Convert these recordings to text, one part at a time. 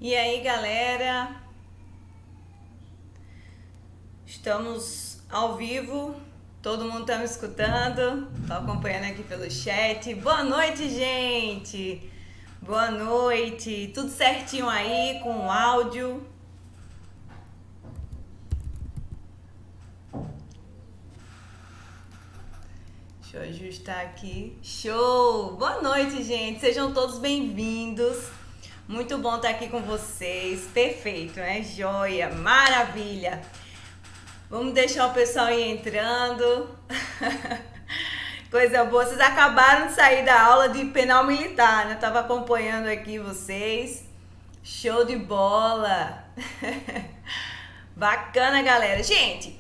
E aí, galera? Estamos ao vivo. Todo mundo tá me escutando? Tô acompanhando aqui pelo chat. Boa noite, gente! Boa noite! Tudo certinho aí com o áudio? Deixa eu ajustar aqui. Show! Boa noite, gente! Sejam todos bem-vindos. Muito bom estar aqui com vocês. Perfeito, né? Joia! Maravilha! Vamos deixar o pessoal ir entrando. Coisa boa. Vocês acabaram de sair da aula de penal militar, né? Eu tava acompanhando aqui vocês. Show de bola! Bacana, galera. Gente,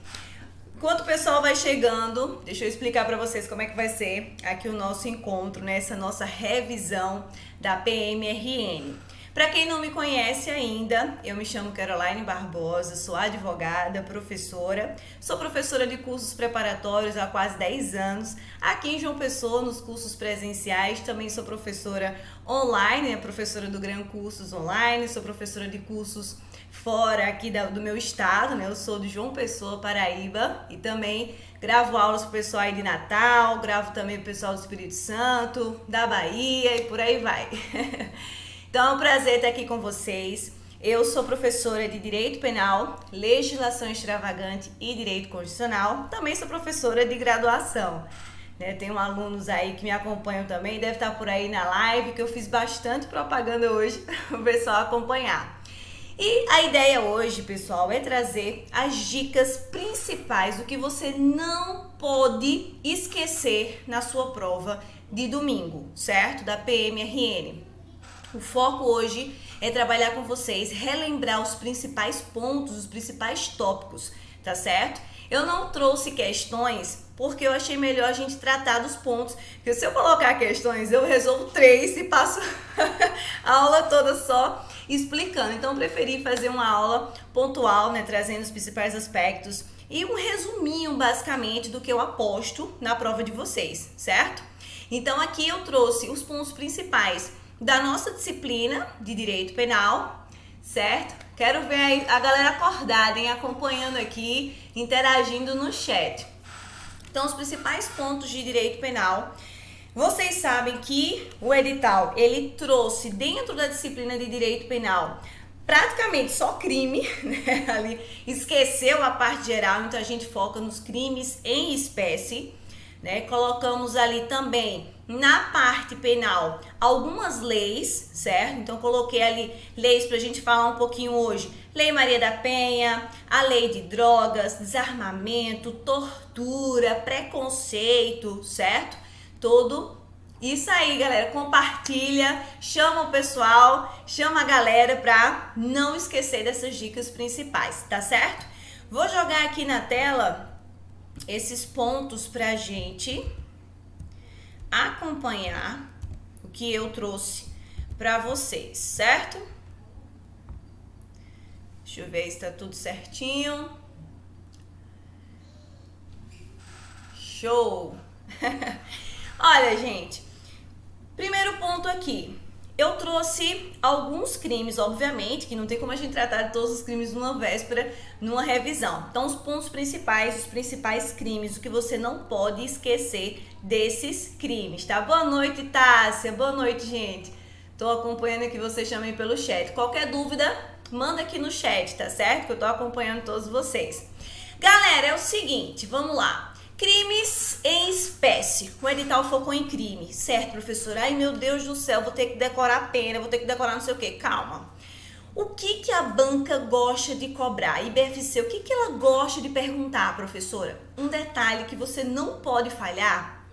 enquanto o pessoal vai chegando, deixa eu explicar para vocês como é que vai ser aqui o nosso encontro, né? Essa nossa revisão da PMRN. Para quem não me conhece ainda, eu me chamo Caroline Barbosa, sou advogada, professora, sou professora de cursos preparatórios há quase 10 anos, aqui em João Pessoa, nos cursos presenciais, também sou professora online, professora do Gran Cursos Online, sou professora de cursos fora aqui do meu estado, né? Eu sou de João Pessoa, Paraíba, e também gravo aulas pro pessoal aí de Natal, gravo também pro pessoal do Espírito Santo, da Bahia e por aí vai. Então é um prazer estar aqui com vocês. Eu sou professora de Direito Penal, Legislação Extravagante e Direito Constitucional. Também sou professora de graduação. Tenho alunos aí que me acompanham também, deve estar por aí na live, que eu fiz bastante propaganda hoje para o pessoal acompanhar. E a ideia hoje, pessoal, é trazer as dicas principais do que você não pode esquecer na sua prova de domingo, certo? Da PMRN. O foco hoje é trabalhar com vocês, relembrar os principais pontos, os principais tópicos, tá certo? Eu não trouxe questões porque eu achei melhor a gente tratar dos pontos, porque se eu colocar questões, eu resolvo 3 e passo a aula toda só explicando. Então, eu preferi fazer uma aula pontual, né, trazendo os principais aspectos e um resuminho, basicamente, do que eu aposto na prova de vocês, certo? Então, aqui eu trouxe os pontos principais da nossa disciplina de Direito Penal, certo? Quero ver a galera acordada, hein? Acompanhando aqui, interagindo no chat. Então, os principais pontos de Direito Penal. Vocês sabem que o edital, ele trouxe dentro da disciplina de Direito Penal praticamente só crime, né? Ali esqueceu a parte geral, então a gente foca nos crimes em espécie, né? Colocamos ali também na parte penal algumas leis, certo? Então coloquei ali leis pra gente falar um pouquinho hoje. Lei Maria da Penha, a lei de drogas, desarmamento, tortura, preconceito, certo? Tudo isso aí, galera. Compartilha, chama o pessoal, chama a galera pra não esquecer dessas dicas principais, tá certo? Vou jogar aqui na tela esses pontos pra gente acompanhar o que eu trouxe para vocês, certo? Deixa eu ver se tá tudo certinho. Show! Olha, gente, primeiro ponto aqui. Eu trouxe alguns crimes, obviamente, que não tem como a gente tratar de todos os crimes numa véspera, numa revisão. Então, os pontos principais, os principais crimes, o que você não pode esquecer desses crimes, tá? Boa noite, Tássia. Boa noite, gente. Tô acompanhando aqui, vocês chamem pelo chat. Qualquer dúvida, manda aqui no chat, tá certo? Que eu tô acompanhando todos vocês. Galera, é o seguinte, vamos lá. Crimes em espécie. O edital focou em crime, certo, professora? Ai, meu Deus do céu, vou ter que decorar a pena, vou ter que decorar não sei o quê. Calma. O que a banca gosta de cobrar? A IBFC, o que ela gosta de perguntar, professora? Um detalhe que você não pode falhar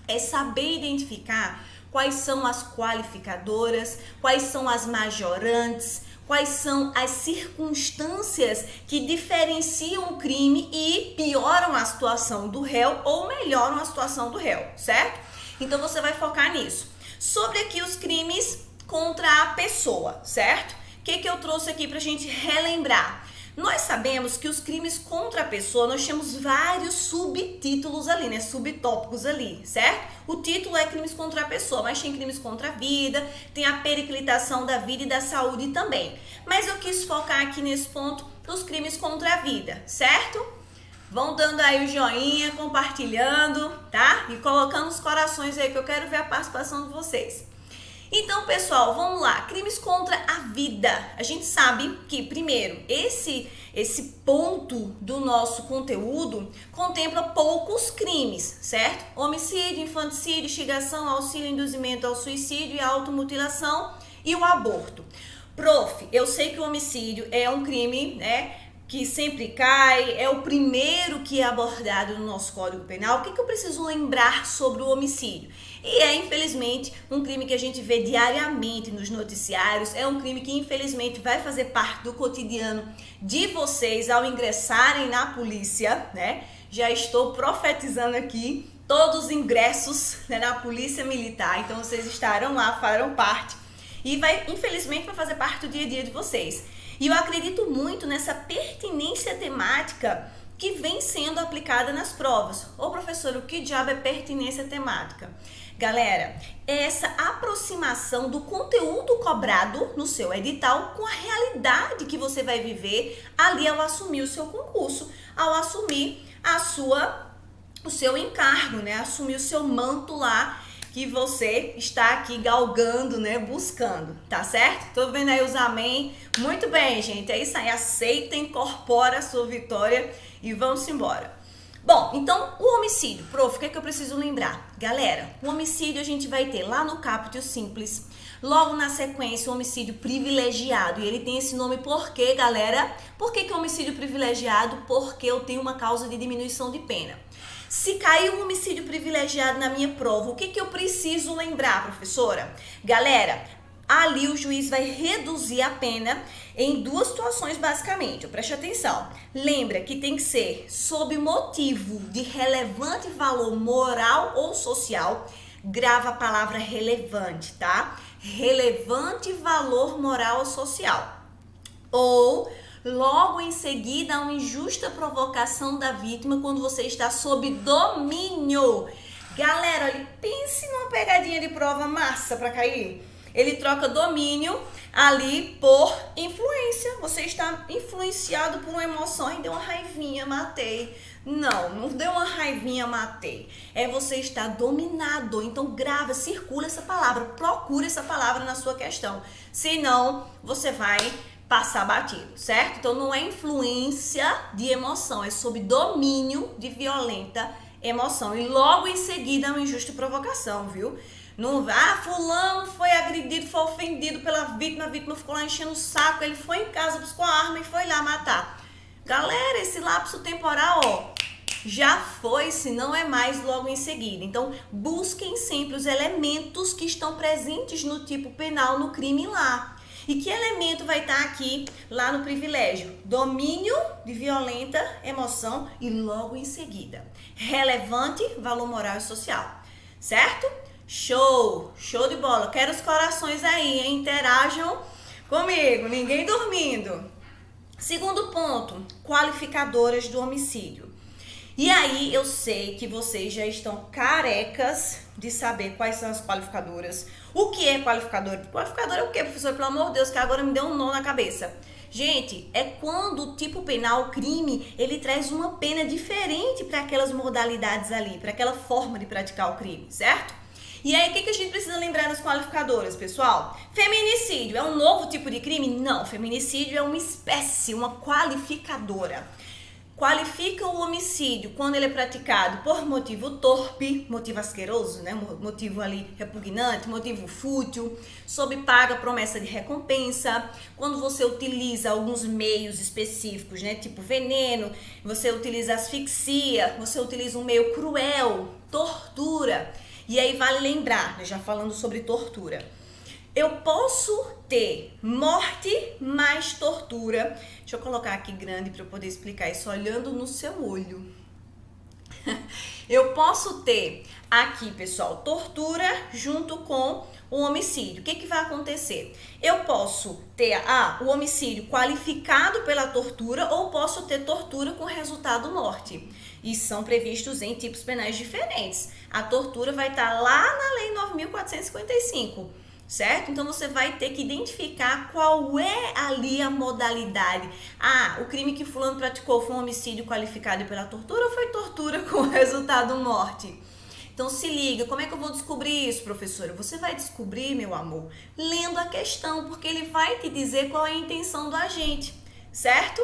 é saber identificar quais são as qualificadoras, quais são as majorantes, quais são as circunstâncias que diferenciam o crime e pioram a situação do réu ou melhoram a situação do réu, certo? Então você vai focar nisso. Sobre aqui os crimes contra a pessoa, certo? O que eu trouxe aqui pra gente relembrar? Nós sabemos que os crimes contra a pessoa, nós temos vários subtítulos ali, né? Subtópicos ali, certo? O título é crimes contra a pessoa, mas tem crimes contra a vida, tem a periclitação da vida e da saúde também. Mas eu quis focar aqui nesse ponto dos crimes contra a vida, certo? Vão dando aí o joinha, compartilhando, tá? E colocando os corações aí que eu quero ver a participação de vocês. Então, pessoal, vamos lá. Crimes contra a vida. A gente sabe que, primeiro, esse ponto do nosso conteúdo contempla poucos crimes, certo? Homicídio, infanticídio, instigação, auxílio, induzimento ao suicídio e automutilação e o aborto. Prof, eu sei que o homicídio é um crime, né, que sempre cai, é o primeiro que é abordado no nosso Código Penal. O que eu preciso lembrar sobre o homicídio? E é, infelizmente, um crime que a gente vê diariamente nos noticiários, é um crime que, infelizmente, vai fazer parte do cotidiano de vocês ao ingressarem na polícia, né? Já estou profetizando aqui todos os ingressos, né, na Polícia Militar, então vocês estarão lá, farão parte, e vai, infelizmente, vai fazer parte do dia a dia de vocês. E eu acredito muito nessa pertinência temática que vem sendo aplicada nas provas. Ô professor, o que diabo é pertinência temática? Galera, é essa aproximação do conteúdo cobrado no seu edital com a realidade que você vai viver ali ao assumir o seu concurso, ao assumir o seu encargo, né? Assumir o seu manto lá que você está aqui galgando, né, buscando, tá certo? Tô vendo aí os amém. Muito bem, gente, é isso aí, aceita, incorpora a sua vitória e vamos embora. Bom, então o homicídio, prof, o que é que eu preciso lembrar? Galera, o homicídio a gente vai ter lá no caput simples, logo na sequência o homicídio privilegiado, e ele tem esse nome por quê, galera? Por que o homicídio privilegiado? Porque eu tenho uma causa de diminuição de pena. Se caiu um homicídio privilegiado na minha prova, o que eu preciso lembrar, professora? Galera, ali o juiz vai reduzir a pena em duas situações, basicamente. Preste atenção. Lembra que tem que ser sob motivo de relevante valor moral ou social. Grava a palavra relevante, tá? Relevante valor moral ou social. Ou logo em seguida, uma injusta provocação da vítima quando você está sob domínio. Galera, olha, pense numa pegadinha de prova massa para cair. Ele troca domínio ali por influência. Você está influenciado por uma emoção. Ai, deu uma raivinha, matei. Não deu uma raivinha, matei. É você estar dominado. Então grava, circula essa palavra, procura essa palavra na sua questão. Senão, você vai passar batido, certo? Então não é influência de emoção, é sob domínio de violenta emoção. E logo em seguida uma injusta provocação, viu? Não vá, fulano foi agredido, foi ofendido pela vítima, a vítima ficou lá enchendo o saco, ele foi em casa, buscou a arma e foi lá matar. Galera, esse lapso temporal, ó, já foi, se não é mais logo em seguida. Então, busquem sempre os elementos que estão presentes no tipo penal, no crime lá. E que elemento vai estar aqui, lá no privilégio? Domínio de violenta emoção e logo em seguida, relevante valor moral e social, certo? Show! Show de bola! Quero os corações aí, hein? Interajam comigo, ninguém dormindo. Segundo ponto, qualificadoras do homicídio. E aí eu sei que vocês já estão carecas de saber quais são as qualificadoras. O que é qualificador? Qualificador é o quê, professor? Pelo amor de Deus, que agora me deu um nó na cabeça. Gente, é quando o tipo penal, o crime, ele traz uma pena diferente para aquelas modalidades ali, para aquela forma de praticar o crime, certo? E aí, o que a gente precisa lembrar das qualificadoras, pessoal? Feminicídio é um novo tipo de crime? Não, feminicídio é uma espécie, uma qualificadora. Qualifica o homicídio quando ele é praticado por motivo torpe, motivo asqueroso, né? Motivo ali repugnante, motivo fútil, sob paga, promessa de recompensa, quando você utiliza alguns meios específicos, né? Tipo veneno, você utiliza asfixia, você utiliza um meio cruel, tortura. E aí vale lembrar, né? Já falando sobre tortura, eu posso ter morte mais tortura. Deixa eu colocar aqui grande para eu poder explicar isso olhando no seu olho. Eu posso ter aqui, pessoal, tortura junto com o homicídio. O que que vai acontecer? Eu posso ter o homicídio qualificado pela tortura ou posso ter tortura com resultado morte. E são previstos em tipos penais diferentes. A tortura vai estar lá na Lei 9.455, certo? Então você vai ter que identificar qual é ali a modalidade. O crime que fulano praticou foi um homicídio qualificado pela tortura ou foi tortura com resultado morte? Então se liga, como é que eu vou descobrir isso, professora? Você vai descobrir, meu amor, lendo a questão, porque ele vai te dizer qual é a intenção do agente, certo?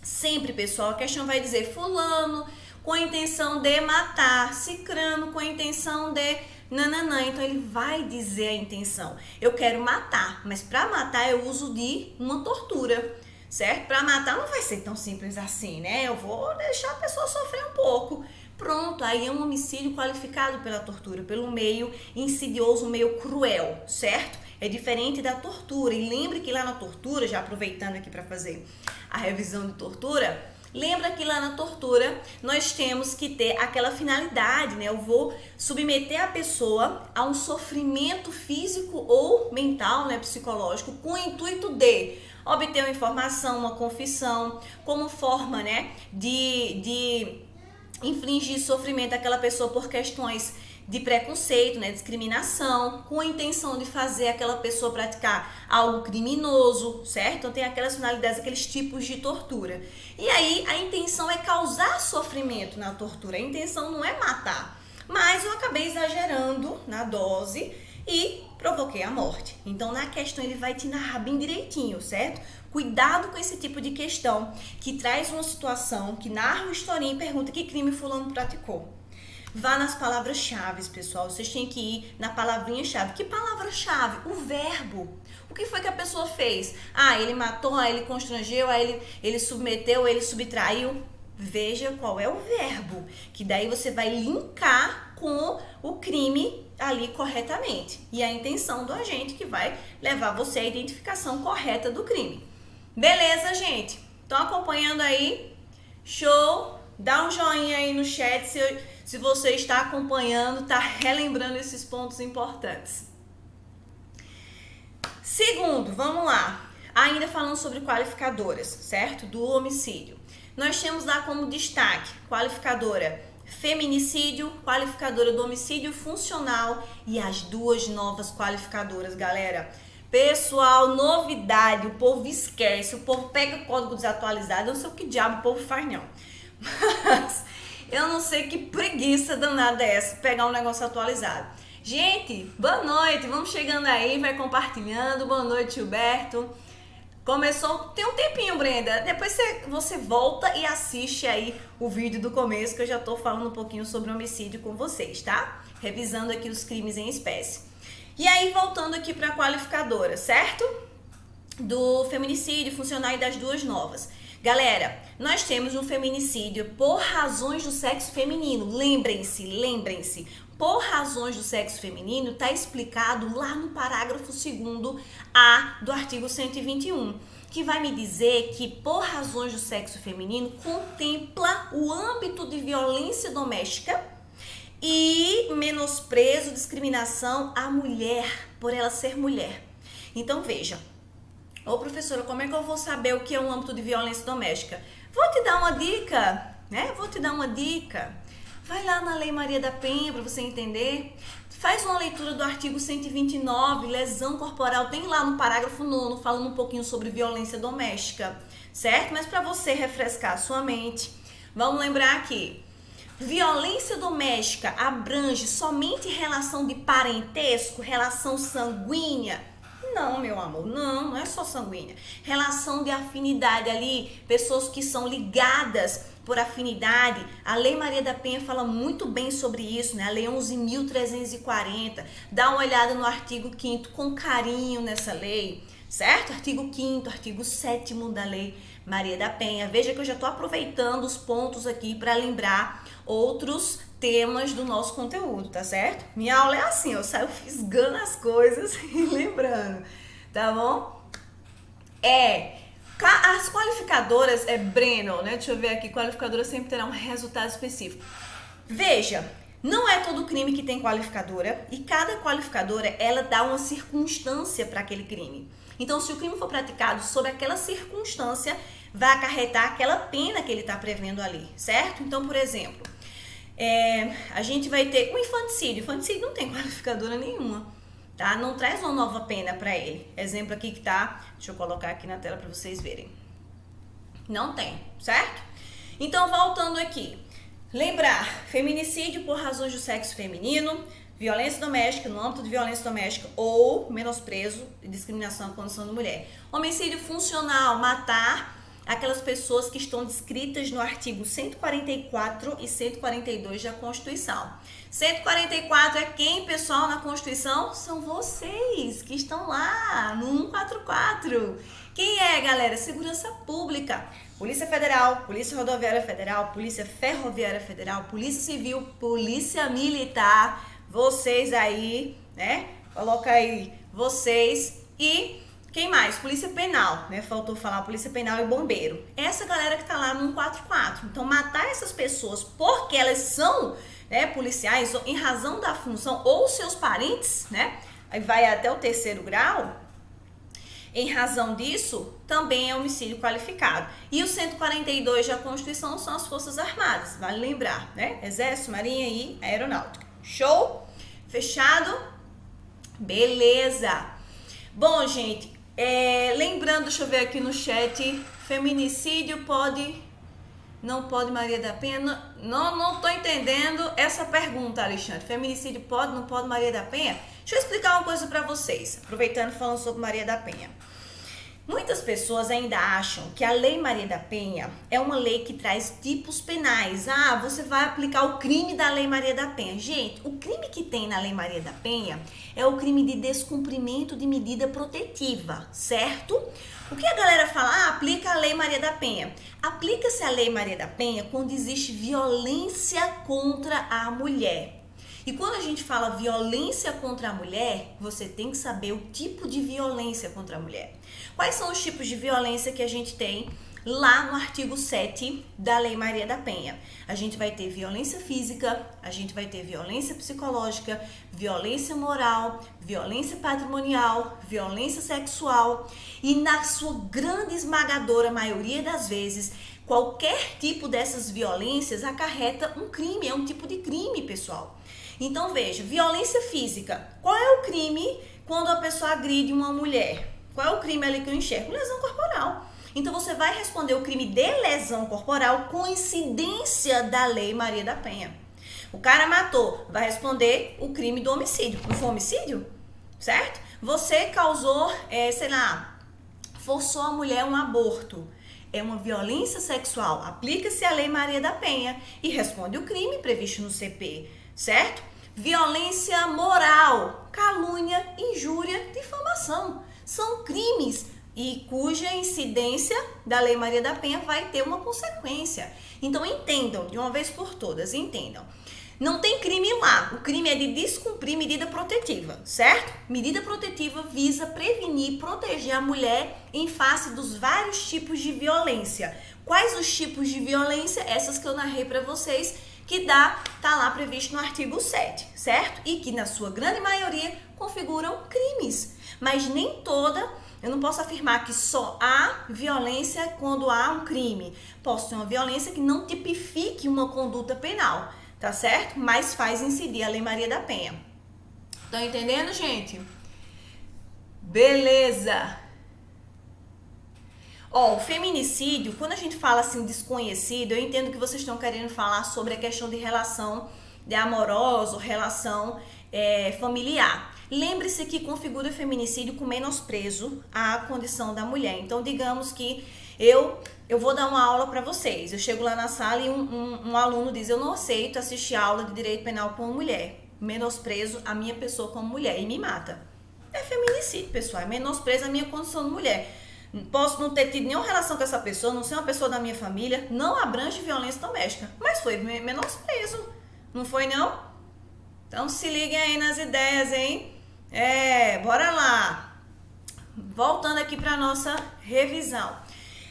Sempre, pessoal, a questão vai dizer fulano com a intenção de matar, cicrano com a intenção de nananã. Então ele vai dizer a intenção. Eu quero matar, mas para matar eu uso de uma tortura, certo? Para matar não vai ser tão simples assim, né? Eu vou deixar a pessoa sofrer um pouco. Pronto, aí é um homicídio qualificado pela tortura, pelo meio insidioso, meio cruel, certo? É diferente da tortura. E lembre que lá na tortura, já aproveitando aqui para fazer a revisão de tortura, lembra que lá na tortura nós temos que ter aquela finalidade, né? Eu vou submeter a pessoa a um sofrimento físico ou mental, né, psicológico, com o intuito de obter uma informação, uma confissão, como forma, né, de infligir sofrimento àquela pessoa por questões de preconceito, né, discriminação, com a intenção de fazer aquela pessoa praticar algo criminoso, certo? Então tem aquelas finalidades, aqueles tipos de tortura. E aí a intenção é causar sofrimento na tortura, a intenção não é matar. Mas eu acabei exagerando na dose e provoquei a morte. Então na questão ele vai te narrar bem direitinho, certo? Cuidado com esse tipo de questão que traz uma situação, que narra uma historinha e pergunta que crime fulano praticou. Vá nas palavras-chave, pessoal. Vocês têm que ir na palavrinha-chave. Que palavra-chave? O verbo. O que foi que a pessoa fez? Ele matou, ele constrangeu, ele submeteu, ele subtraiu. Veja qual é o verbo, que daí você vai linkar com o crime ali corretamente. E a intenção do agente que vai levar você à identificação correta do crime. Beleza, gente? Estão acompanhando aí? Show! Dá um joinha aí no chat se você está acompanhando, está relembrando esses pontos importantes. Segundo, vamos lá. Ainda falando sobre qualificadoras, certo? Do homicídio. Nós temos lá como destaque qualificadora feminicídio, qualificadora do homicídio funcional e as duas novas qualificadoras, galera. Pessoal, novidade, o povo esquece, o povo pega código desatualizado, eu não sei o que diabo o povo faz não. Mas eu não sei que preguiça danada é essa, pegar um negócio atualizado. Gente, boa noite, vamos chegando aí, vai compartilhando, boa noite, Gilberto. Começou, tem um tempinho, Brenda, depois você volta e assiste aí o vídeo do começo, que eu já tô falando um pouquinho sobre homicídio com vocês, tá? Revisando aqui os crimes em espécie. E aí, voltando aqui para a qualificadora, certo? Do feminicídio funcional e das duas novas. Galera, nós temos um feminicídio por razões do sexo feminino. Lembrem-se. Por razões do sexo feminino está explicado lá no parágrafo 2º-A do artigo 121, que vai me dizer que por razões do sexo feminino contempla o âmbito de violência doméstica e menosprezo, discriminação à mulher, por ela ser mulher. Então veja, professora, como é que eu vou saber o que é um âmbito de violência doméstica? Vou te dar uma dica, né? Vai lá na Lei Maria da Penha para você entender. Faz uma leitura do artigo 129, lesão corporal, tem lá no parágrafo 9º falando um pouquinho sobre violência doméstica, certo? Mas para você refrescar a sua mente, vamos lembrar aqui. Violência doméstica abrange somente relação de parentesco, relação sanguínea? Não, meu amor, não é só sanguínea. Relação de afinidade ali, pessoas que são ligadas por afinidade. A Lei Maria da Penha fala muito bem sobre isso, né? A Lei 11.340. Dá uma olhada no artigo 5º com carinho nessa lei, certo? Artigo 5º, artigo 7º da Lei Maria da Penha. Veja que eu já estou aproveitando os pontos aqui para lembrar outros temas do nosso conteúdo, tá certo? Minha aula é assim, eu saio fisgando as coisas e lembrando, tá bom? As qualificadoras Breno, né? Deixa eu ver aqui, qualificadoras sempre terão um resultado específico. Veja, Não é todo crime que tem qualificadora e cada qualificadora ela dá uma circunstância para aquele crime. Então, se o crime for praticado sob aquela circunstância, vai acarretar aquela pena que ele está prevendo ali, certo? Então, por exemplo, a gente vai ter o infanticídio. O infanticídio não tem qualificadora nenhuma, tá? Não traz uma nova pena para ele. Exemplo aqui que tá, deixa eu colocar aqui na tela para vocês verem. Não tem, certo? Então, voltando aqui. Lembrar, feminicídio por razões do sexo feminino, violência doméstica no âmbito de violência doméstica ou menosprezo e discriminação à condição da mulher. Homicídio funcional, matar aquelas pessoas que estão descritas no artigo 144 e 142 da Constituição. 144 é quem, pessoal, na Constituição? São vocês que estão lá no 144. Quem é, galera? Segurança Pública. Polícia Federal, Polícia Rodoviária Federal, Polícia Ferroviária Federal, Polícia Civil, Polícia Militar, vocês aí, né? Coloca aí vocês e quem mais? Polícia Penal, né? Faltou falar Polícia Penal e Bombeiro. Essa galera que tá lá no 144. Então, matar essas pessoas porque elas são, né, policiais em razão da função ou seus parentes, né? Aí vai até o 3º grau. Em razão disso, também é homicídio qualificado. E o 142 da Constituição são as Forças Armadas, vale lembrar, né? Exército, Marinha e Aeronáutica. Show? Fechado? Beleza! Bom, gente, lembrando, deixa eu ver aqui no chat, feminicídio pode... Não pode Maria da Penha? Não tô entendendo essa pergunta, Alexandre. Feminicídio pode, não pode Maria da Penha? Deixa eu explicar uma coisa para vocês, aproveitando falando sobre Maria da Penha. Muitas pessoas ainda acham que a Lei Maria da Penha é uma lei que traz tipos penais. Ah, você vai aplicar o crime da Lei Maria da Penha. Gente, o crime que tem na Lei Maria da Penha é o crime de descumprimento de medida protetiva, certo? O que a galera fala? Ah, aplica a Lei Maria da Penha. Aplica-se a Lei Maria da Penha quando existe violência contra a mulher. E quando a gente fala violência contra a mulher, você tem que saber o tipo de violência contra a mulher. Quais são os tipos de violência que a gente tem lá no artigo 7 da Lei Maria da Penha? A gente vai ter violência física, a gente vai ter violência psicológica, violência moral, violência patrimonial, violência sexual e na sua grande esmagadora maioria das vezes, qualquer tipo dessas violências acarreta um crime, é um tipo de crime, pessoal. Então veja, violência física. Qual é o crime quando a pessoa agride uma mulher? Qual é o crime ali que eu enxergo? Lesão corporal. Então você vai responder o crime de lesão corporal com incidência da Lei Maria da Penha. O cara matou, vai responder o crime do homicídio. Não foi homicídio? Certo? Você causou, forçou a mulher a um aborto. É uma violência sexual. Aplica-se a Lei Maria da Penha e responde o crime previsto no CP. Certo? Violência moral, calúnia, injúria, difamação. São crimes e cuja incidência da Lei Maria da Penha vai ter uma consequência. Então entendam, de uma vez por todas, entendam. Não tem crime lá, o crime é de descumprir medida protetiva, certo? Medida protetiva visa prevenir e proteger a mulher em face dos vários tipos de violência. Quais os tipos de violência? Essas que eu narrei para vocês, que tá lá previsto no artigo 7, certo? E que na sua grande maioria configuram crimes, mas nem toda, eu não posso afirmar que só há violência quando há um crime. Posso ter uma violência que não tipifique uma conduta penal, tá certo? Mas faz incidir a Lei Maria da Penha. Estão entendendo, gente? Beleza! Ó, o feminicídio, quando a gente fala assim desconhecido, eu entendo que vocês estão querendo falar sobre a questão de relação de amorosa, relação familiar. Lembre-se que configura o feminicídio com menosprezo à condição da mulher. Então, digamos que eu vou dar uma aula para vocês. Eu chego lá na sala e um aluno diz, eu não aceito assistir aula de direito penal com uma mulher. Menosprezo a minha pessoa como mulher e me mata. É feminicídio, pessoal. É menosprezo a minha condição de mulher. Posso não ter tido nenhuma relação com essa pessoa, não ser uma pessoa da minha família, não abrange violência doméstica, mas foi menosprezo, não foi não? Então se liguem aí nas ideias, hein? Bora lá! Voltando aqui para nossa revisão.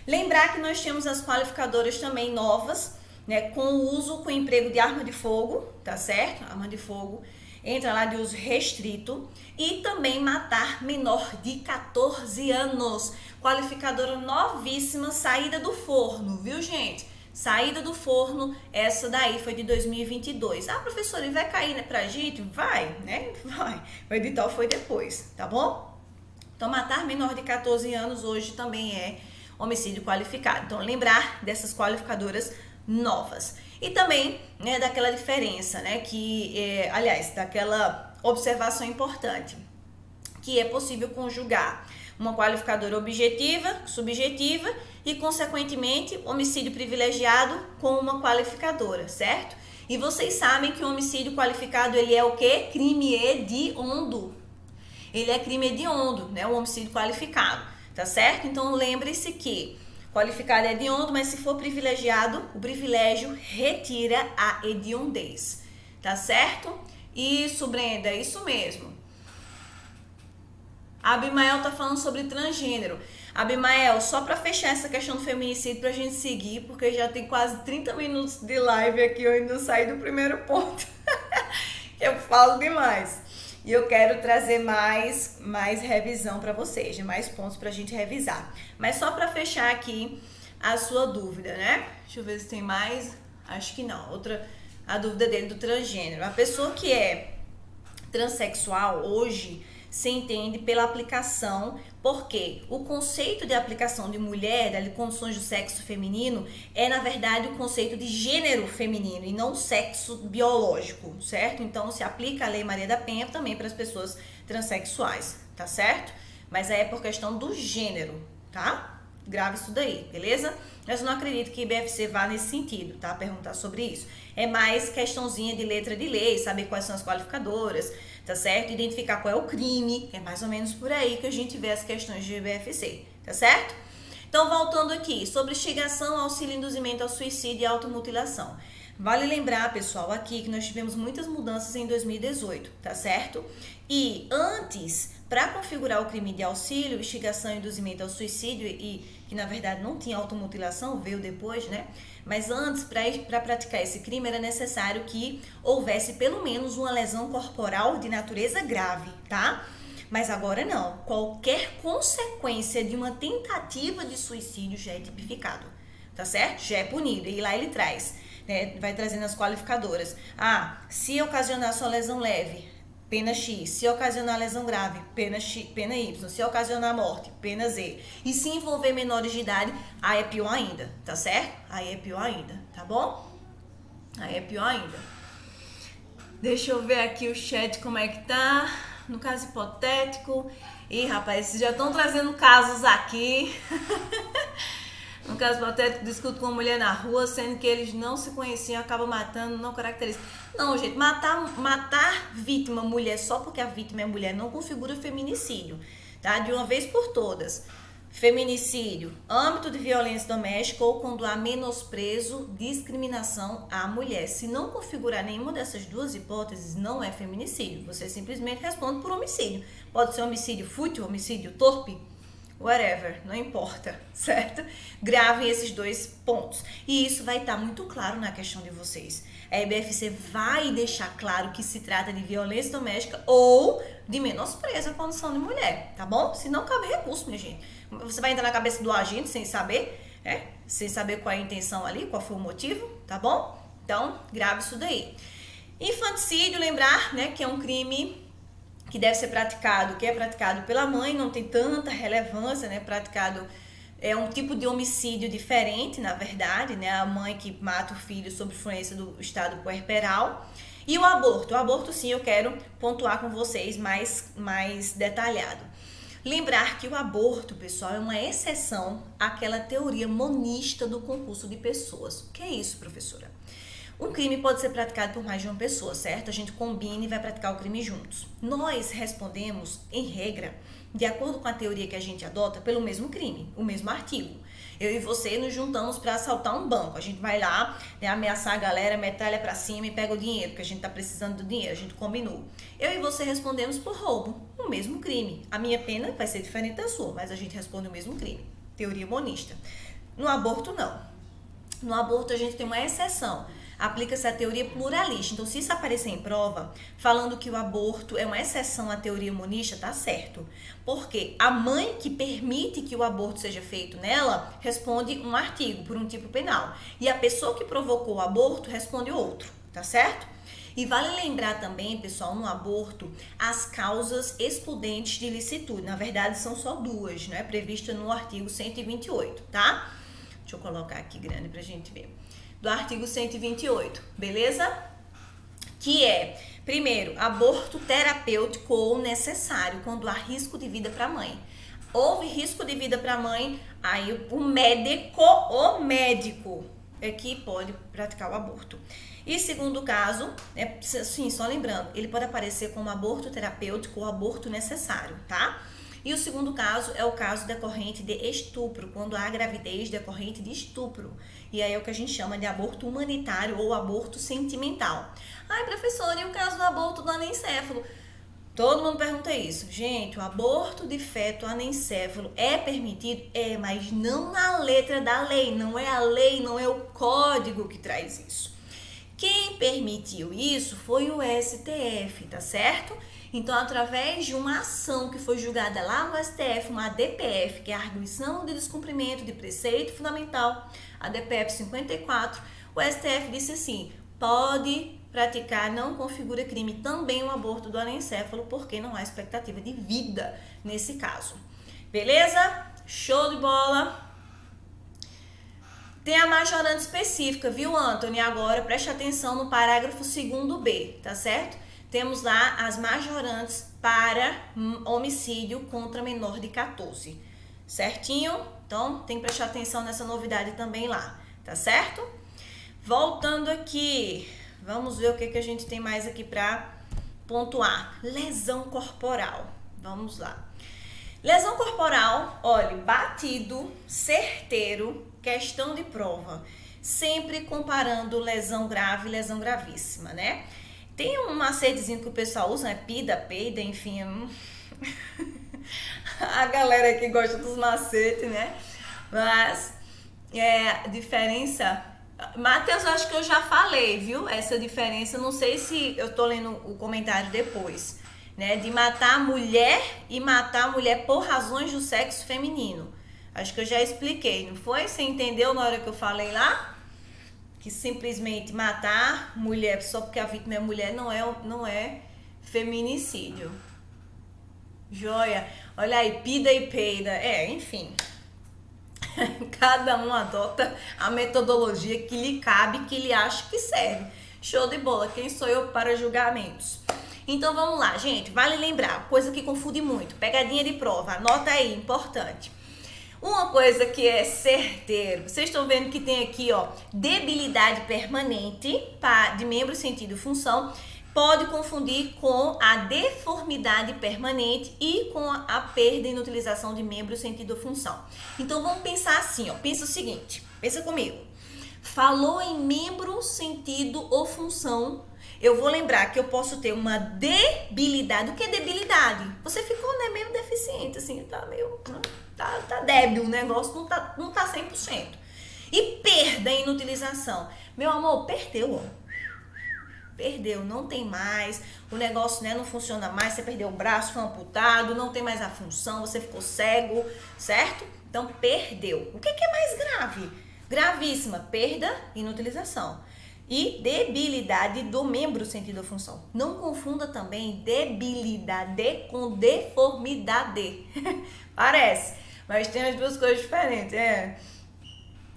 Lembrar que nós temos as qualificadoras também novas, né, com o uso, com o emprego de arma de fogo, tá certo? Arma de fogo entra lá de uso restrito, e também matar menor de 14 anos. Qualificadora novíssima, saída do forno, viu, gente? Saída do forno, essa daí foi de 2022. Ah, professora, e vai cair, né, pra gente? Vai, né? Vai. O edital foi depois, tá bom? Então, matar menor de 14 anos hoje também é homicídio qualificado. Então, lembrar dessas qualificadoras novas. E também, né, daquela diferença, né, aliás, daquela observação importante, que é possível conjugar uma qualificadora objetiva, subjetiva e, consequentemente, homicídio privilegiado com uma qualificadora, certo? E vocês sabem que o homicídio qualificado, ele é o quê? Crime hediondo. Ele é crime hediondo, né, o homicídio qualificado, tá certo? Então, lembre-se que qualificado é hediondo, mas se for privilegiado, o privilégio retira a hediondez, tá certo? Isso, Brenda, isso mesmo. A Abimael tá falando sobre transgênero. Abimael, só para fechar essa questão do feminicídio pra gente seguir, porque já tem quase 30 minutos de live aqui, eu ainda não saí do primeiro ponto. Eu falo demais. E eu quero trazer mais revisão para vocês, mais pontos pra gente revisar. Mas só para fechar aqui a sua dúvida, né? Deixa eu ver se tem mais. Acho que não. A dúvida dele do transgênero. A pessoa que é transexual hoje se entende pela aplicação, porque o conceito de aplicação de mulher, de condições do sexo feminino, é na verdade o conceito de gênero feminino e não sexo biológico, certo? Então se aplica a Lei Maria da Penha também para as pessoas transexuais, tá certo? Mas aí é por questão do gênero, tá? Grave isso daí, beleza? Mas eu não acredito que IBFC vá nesse sentido, tá? Perguntar sobre isso. É mais questãozinha de letra de lei, saber quais são as qualificadoras, tá certo? Identificar qual é o crime, é mais ou menos por aí que a gente vê as questões de IBFC, tá certo? Então, voltando aqui, sobre instigação, auxílio, induzimento ao suicídio e automutilação. Vale lembrar, pessoal, aqui que nós tivemos muitas mudanças em 2018, tá certo? E antes, para configurar o crime de auxílio, instigação e induzimento ao suicídio, e que na verdade não tinha automutilação, veio depois, né? Mas antes, para praticar esse crime, era necessário que houvesse pelo menos uma lesão corporal de natureza grave, tá? Mas agora não. Qualquer consequência de uma tentativa de suicídio já é tipificado, tá certo? Já é punido. E lá ele traz, né? Vai trazendo as qualificadoras. Ah, se ocasionar só lesão leve, pena X. Se ocasionar lesão grave, pena X, pena Y. Se ocasionar morte, pena Z. E se envolver menores de idade, aí é pior ainda, tá certo? Aí é pior ainda, tá bom? Aí é pior ainda. Deixa eu ver aqui o chat como é que tá. No caso hipotético. Ih, rapaz, vocês já estão trazendo casos aqui. No caso hipotético, discuto com uma mulher na rua, sendo que eles não se conheciam, acaba matando, não caracteriza. Não, gente, matar vítima mulher só porque a vítima é mulher não configura feminicídio, tá? De uma vez por todas. Feminicídio, âmbito de violência doméstica ou quando há menosprezo, discriminação à mulher. Se não configurar nenhuma dessas duas hipóteses, não é feminicídio. Você simplesmente responde por homicídio. Pode ser homicídio fútil, homicídio torpe, whatever, não importa, certo? Gravem esses dois pontos. E isso vai estar muito claro na questão de vocês. A IBFC vai deixar claro que se trata de violência doméstica ou de menosprezo à condição de mulher, tá bom? Se não cabe recurso, minha gente. Você vai entrar na cabeça do agente sem saber, né? Sem saber qual é a intenção ali, qual foi o motivo, tá bom? Então, grave isso daí. Infanticídio, lembrar, né, que é um crime que deve ser praticado, que é praticado pela mãe, não tem tanta relevância, né? Praticado é um tipo de homicídio diferente, na verdade, né? A mãe que mata o filho sob influência do estado puerperal. E o aborto sim, eu quero pontuar com vocês mais detalhado. Lembrar que o aborto, pessoal, é uma exceção àquela teoria monista do concurso de pessoas. O que é isso, professora? Um crime pode ser praticado por mais de uma pessoa, certo? A gente combina e vai praticar o crime juntos. Nós respondemos, em regra, de acordo com a teoria que a gente adota, pelo mesmo crime, o mesmo artigo. Eu e você nos juntamos para assaltar um banco. A gente vai lá, né, ameaçar a galera, metralha para cima e pega o dinheiro, porque a gente tá precisando do dinheiro, a gente combinou. Eu e você respondemos por roubo, o mesmo crime. A minha pena vai ser diferente da sua, mas a gente responde o mesmo crime. Teoria monista. No aborto, não. No aborto a gente tem uma exceção. Aplica-se a teoria pluralista. Então, se isso aparecer em prova, falando que o aborto é uma exceção à teoria monista, tá certo. Porque a mãe que permite que o aborto seja feito nela, responde um artigo por um tipo penal. E a pessoa que provocou o aborto responde outro, tá certo? E vale lembrar também, pessoal, no aborto, as causas excludentes de ilicitude. Na verdade, são só duas, né? Prevista no artigo 128, tá? Deixa eu colocar aqui grande pra gente ver. Do artigo 128, beleza? Que é, primeiro, aborto terapêutico ou necessário, quando há risco de vida para a mãe. Houve risco de vida para a mãe, aí o médico é que pode praticar o aborto. E segundo caso, sim, só lembrando, ele pode aparecer como aborto terapêutico ou aborto necessário, tá? E o segundo caso é o caso decorrente de estupro, quando há gravidez decorrente de estupro. E aí é o que a gente chama de aborto humanitário ou aborto sentimental. Ai, professora, e o caso do aborto do anencéfalo? Todo mundo pergunta isso. Gente, o aborto de feto anencéfalo é permitido? É, mas não na letra da lei. Não é a lei, não é o código que traz isso. Quem permitiu isso foi o STF, tá certo? Então, através de uma ação que foi julgada lá no STF, uma ADPF, que é a Arguição de Descumprimento de Preceito Fundamental, a ADPF 54, o STF disse assim, pode praticar, não configura crime também o aborto do anencéfalo, porque não há expectativa de vida nesse caso. Beleza? Show de bola! Tem a majorante específica, viu, Anthony? Agora, preste atenção no parágrafo 2º-B, tá certo? Temos lá as majorantes para homicídio contra menor de 14. Certinho? Então, tem que prestar atenção nessa novidade também lá, tá certo? Voltando aqui, vamos ver o que a gente tem mais aqui para pontuar. Lesão corporal. Vamos lá. Lesão corporal, olha, batido, certeiro, questão de prova. Sempre comparando lesão grave e lesão gravíssima, né? Tem um macetezinho que o pessoal usa, né? Pida, peida, enfim. A galera que gosta dos macetes, né? Mas, a diferença... Matheus, acho que eu já falei, viu? Essa diferença, não sei se eu tô lendo o comentário depois, né? De matar a mulher e matar a mulher por razões do sexo feminino. Acho que eu já expliquei, não foi? Você entendeu na hora que eu falei lá? Que simplesmente matar mulher só porque a vítima é mulher não é feminicídio. Joia. Olha aí, pida e peida. Enfim. Cada um adota a metodologia que lhe cabe, que lhe acha que serve. Show de bola. Quem sou eu para julgamentos? Então vamos lá, gente. Vale lembrar, coisa que confunde muito. Pegadinha de prova. Anota aí, importante. Uma coisa que é certeiro, vocês estão vendo que tem aqui, ó, debilidade permanente de membro, sentido e função, pode confundir com a deformidade permanente e com a perda e inutilização de membro, sentido ou função. Então vamos pensar assim, ó, pensa o seguinte, pensa comigo. Falou em membro, sentido ou função, eu vou lembrar que eu posso ter uma debilidade. O que é debilidade? Você ficou, né, meio deficiente, assim, tá meio... Tá débil, o negócio não tá 100%. E perda e inutilização. Meu amor, perdeu, ó. Perdeu, não tem mais. O negócio, né, não funciona mais. Você perdeu o braço, foi amputado, não tem mais a função, você ficou cego, certo? Então, perdeu. O que é mais grave? Gravíssima, perda e inutilização. E debilidade do membro, sentido ou função. Não confunda também debilidade com deformidade. Parece, mas tem as duas coisas diferentes,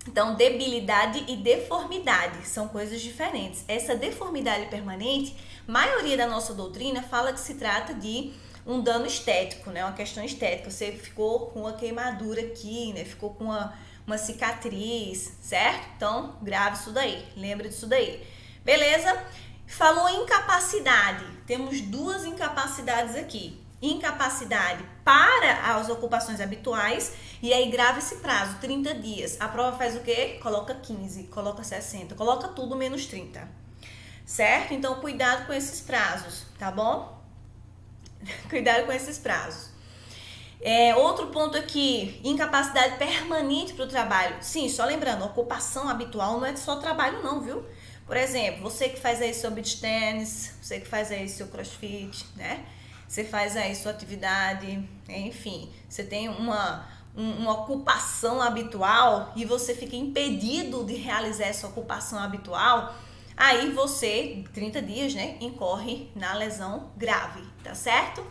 Então, debilidade e deformidade são coisas diferentes. Essa deformidade permanente, a maioria da nossa doutrina fala que se trata de um dano estético, né? Uma questão estética. Você ficou com uma queimadura aqui, né? Ficou com uma cicatriz, certo? Então, grave isso daí, lembra disso daí. Beleza? Falou em incapacidade. Temos duas incapacidades aqui. Incapacidade para as ocupações habituais e aí grave esse prazo, 30 dias. A prova faz o quê? Coloca 15, coloca 60, coloca tudo menos 30, certo? Então, cuidado com esses prazos, tá bom? Cuidado com esses prazos. Outro ponto aqui, incapacidade permanente para o trabalho. Sim, só lembrando, ocupação habitual não é só trabalho não, viu? Por exemplo, você que faz aí seu beach tennis, você que faz aí seu crossfit, né? Você faz aí sua atividade, enfim, você tem uma ocupação habitual e você fica impedido de realizar essa ocupação habitual, aí você, 30 dias, né, incorre na lesão grave, tá certo?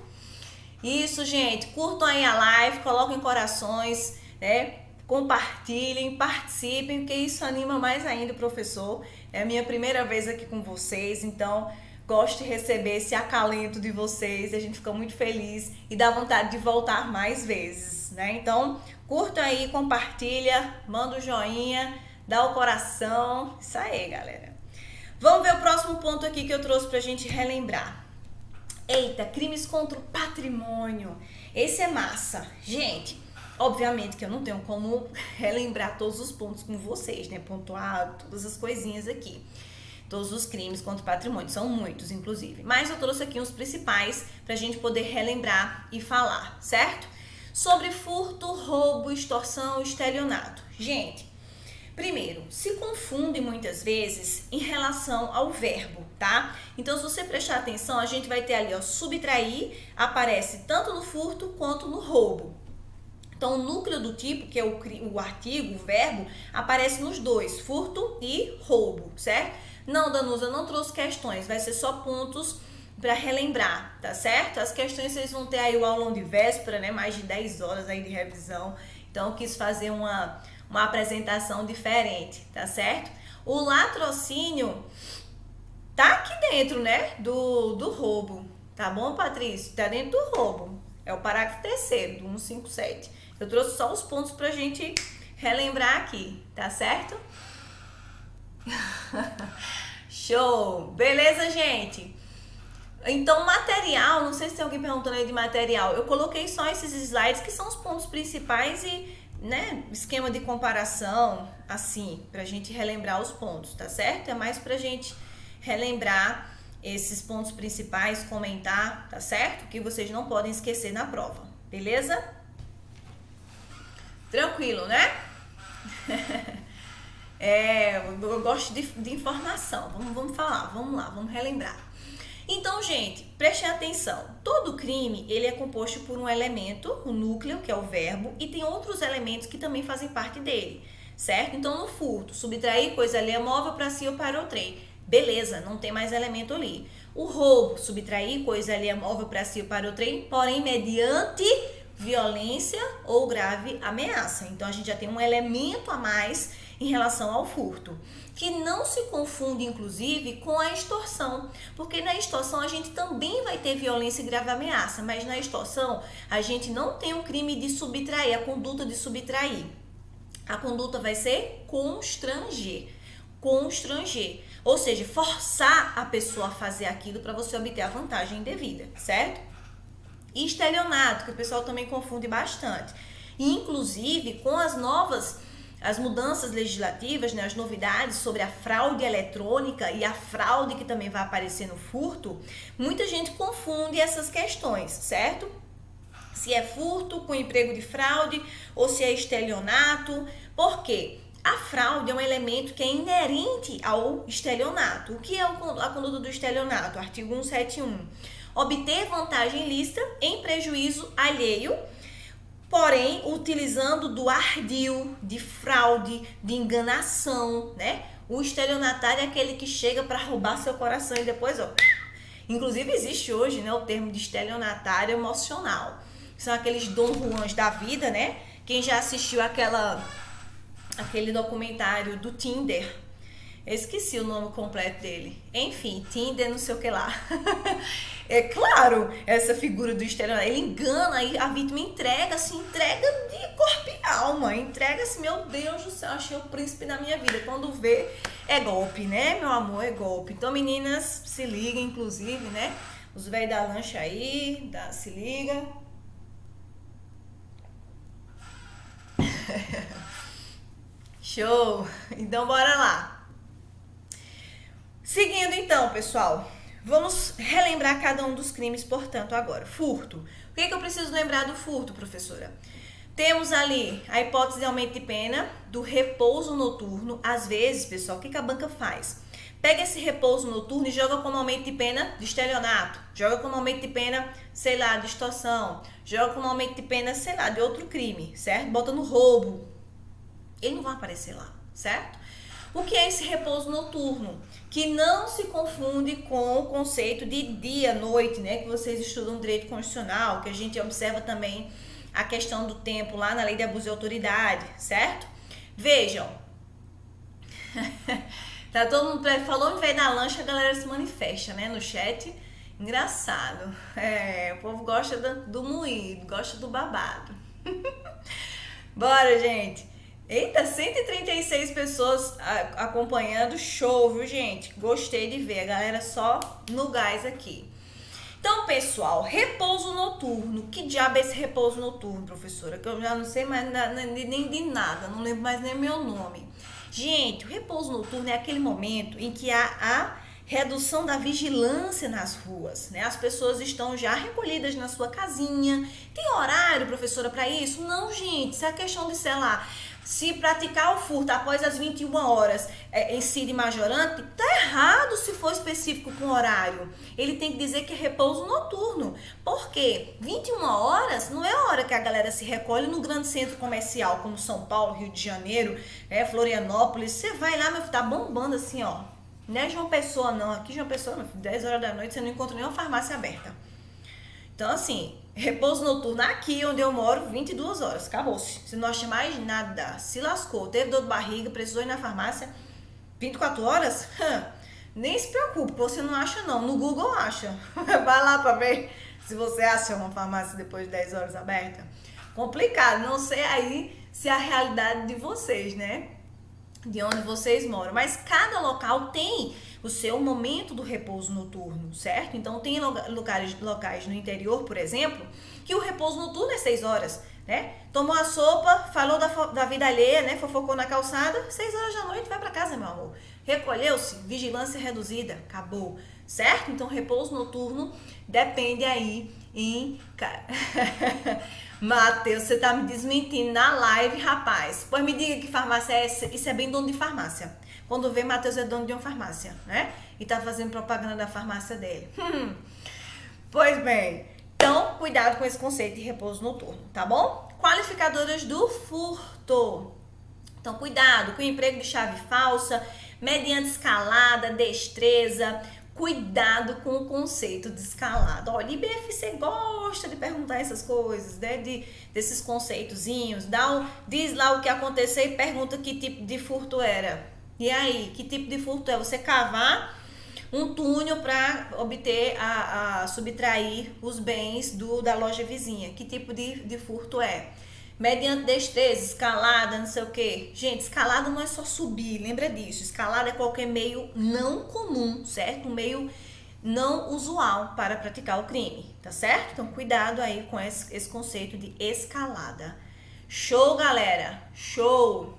Isso, gente, curtam aí a live, coloquem corações, né, compartilhem, participem, porque isso anima mais ainda o professor. É a minha primeira vez aqui com vocês, então gosto de receber esse acalento de vocês, a gente fica muito feliz e dá vontade de voltar mais vezes, né? Então, curta aí, compartilha, manda o joinha, dá o coração, isso aí, galera. Vamos ver o próximo ponto aqui que eu trouxe pra gente relembrar. Eita, crimes contra o patrimônio. Esse é massa. Gente, obviamente que eu não tenho como relembrar todos os pontos com vocês, né? Pontuar todas as coisinhas aqui. Todos os crimes contra o patrimônio, são muitos, inclusive. Mas eu trouxe aqui uns principais pra gente poder relembrar e falar, certo? Sobre furto, roubo, extorsão, estelionato. Gente, primeiro, se confunde muitas vezes em relação ao verbo, tá? Então, se você prestar atenção, a gente vai ter ali, ó, subtrair, aparece tanto no furto quanto no roubo. Então, o núcleo do tipo, que é o artigo, o verbo, aparece nos dois, furto e roubo, certo? Não, Danusa, não trouxe questões, vai ser só pontos para relembrar, tá certo? As questões vocês vão ter aí o aulão de véspera, né? Mais de 10 horas aí de revisão. Então, eu quis fazer uma apresentação diferente, tá certo? O latrocínio tá aqui dentro, né? Do roubo, tá bom, Patrícia? Tá dentro do roubo. É o parágrafo 3º do 157. Eu trouxe só os pontos pra gente relembrar aqui, tá certo? Show! Beleza, gente? Então, material, não sei se tem alguém perguntando aí de material. Eu coloquei só esses slides que são os pontos principais e, né, esquema de comparação, assim, pra gente relembrar os pontos, tá certo? É mais pra gente relembrar esses pontos principais, comentar, tá certo? Que vocês não podem esquecer na prova, beleza? Tranquilo, né? Eu gosto de informação. Vamos falar, vamos lá, vamos relembrar. Então, gente, prestem atenção. Todo crime, ele é composto por um elemento, o núcleo, que é o verbo, e tem outros elementos que também fazem parte dele, certo? Então, no furto, subtrair coisa alheia móvel para si ou para outrem. Beleza, não tem mais elemento ali. O roubo, subtrair coisa alheia móvel para si ou para outrem, porém mediante violência ou grave ameaça. Então, a gente já tem um elemento a mais em relação ao furto, que não se confunde, inclusive, com a extorsão, porque na extorsão a gente também vai ter violência e grave ameaça, mas na extorsão a gente não tem o crime de subtrair, a conduta de subtrair. A conduta vai ser constranger, ou seja, forçar a pessoa a fazer aquilo para você obter a vantagem indevida, certo? E estelionato, que o pessoal também confunde bastante, e inclusive com as mudanças legislativas, né, as novidades sobre a fraude eletrônica e a fraude que também vai aparecer no furto, muita gente confunde essas questões, certo? Se é furto com emprego de fraude ou se é estelionato, por quê? A fraude é um elemento que é inerente ao estelionato. O que é a conduta do estelionato? Artigo 171. Obter vantagem ilícita em prejuízo alheio, porém, utilizando do ardil, de fraude, de enganação, né? O estelionatário é aquele que chega para roubar seu coração e depois, ó... Inclusive, existe hoje, né, o termo de estelionatário emocional. São aqueles Dom Juans da vida, né? Quem já assistiu aquele documentário do Tinder... Eu esqueci o nome completo dele. Enfim, Tinder, não sei o que lá. É claro, essa figura do estelionatário, ele engana e a vítima entrega de corpo e alma. Entrega assim, meu Deus do céu, achei o príncipe da minha vida. Quando vê, é golpe, né, meu amor, é golpe. Então, meninas, se liguem, inclusive, né? Os velhos da lancha aí, se liga. Show! Então, bora lá. Seguindo então, pessoal, vamos relembrar cada um dos crimes, portanto, agora. Furto. O que eu preciso lembrar do furto, professora? Temos ali a hipótese de aumento de pena do repouso noturno. Às vezes, pessoal, o que a banca faz? Pega esse repouso noturno e joga como aumento de pena de estelionato, joga como aumento de pena, sei lá, de extorsão, joga como aumento de pena, sei lá, de outro crime, certo? Bota no roubo. Ele não vai aparecer lá, certo? O que é esse repouso noturno? Que não se confunde com o conceito de dia-noite, né? Que vocês estudam direito constitucional, que a gente observa também a questão do tempo lá na lei de abuso de autoridade, certo? Vejam, tá todo mundo falou em vez da lancha, a galera se manifesta, né, no chat. Engraçado. O povo gosta do moído, gosta do babado. Bora, gente. Eita, 136 pessoas acompanhando, show, viu, gente? Gostei de ver, a galera só no gás aqui. Então, pessoal, repouso noturno. Que diabo é esse repouso noturno, professora? Que eu já não sei mais nem de nada, não lembro mais nem meu nome. Gente, o repouso noturno é aquele momento em que há a redução da vigilância nas ruas, né? As pessoas estão já recolhidas na sua casinha. Tem horário, professora, para isso? Não, gente, isso é questão de, sei lá, se praticar o furto após as 21 horas incide majorante, tá errado se for específico com horário. Ele tem que dizer que é repouso noturno. Por quê? 21 horas não é a hora que a galera se recolhe no grande centro comercial, como São Paulo, Rio de Janeiro, Florianópolis. Você vai lá, meu filho, tá bombando assim, ó. Não é João Pessoa, não. Aqui João Pessoa, meu filho, 10 horas da noite você não encontra nenhuma farmácia aberta. Então, assim, repouso noturno aqui onde eu moro, 22 horas, acabou-se. Se não acha mais nada, se lascou, teve dor de barriga, precisou ir na farmácia, 24 horas? Nem se preocupe, você não acha não, no Google acha. Vai lá pra ver se você acha uma farmácia depois de 10 horas aberta. Complicado, não sei aí se é a realidade de vocês, né? De onde vocês moram, mas cada local tem o seu momento do repouso noturno, certo? Então tem locais no interior, por exemplo, que o repouso noturno é 6 horas, né? Tomou a sopa, falou da vida alheia, né? Fofocou na calçada, 6 horas da noite, vai pra casa, meu amor. Recolheu-se, vigilância reduzida, acabou, certo? Então repouso noturno depende aí em... Matheus, você tá me desmentindo na live, rapaz. Pois me diga que farmácia é essa. Isso é bem dono de farmácia. Quando vê, Matheus é dono de uma farmácia, né? E tá fazendo propaganda da farmácia dele. Pois bem, então cuidado com esse conceito de repouso noturno, tá bom? Qualificadoras do furto. Então cuidado com o emprego de chave falsa, mediante escalada, destreza. Cuidado com o conceito de escalada. Olha, IBFC gosta de perguntar essas coisas, né? Desses conceitozinhos. Diz lá o que aconteceu e pergunta que tipo de furto era. E aí, que tipo de furto é? Você cavar um túnel para obter, subtrair os bens da loja vizinha. Que tipo de furto é? Mediante destreza, escalada, não sei o quê. Gente, escalada não é só subir, lembra disso. Escalada é qualquer meio não comum, certo? Um meio não usual para praticar o crime, tá certo? Então, cuidado aí com esse conceito de escalada. Show, galera! Show!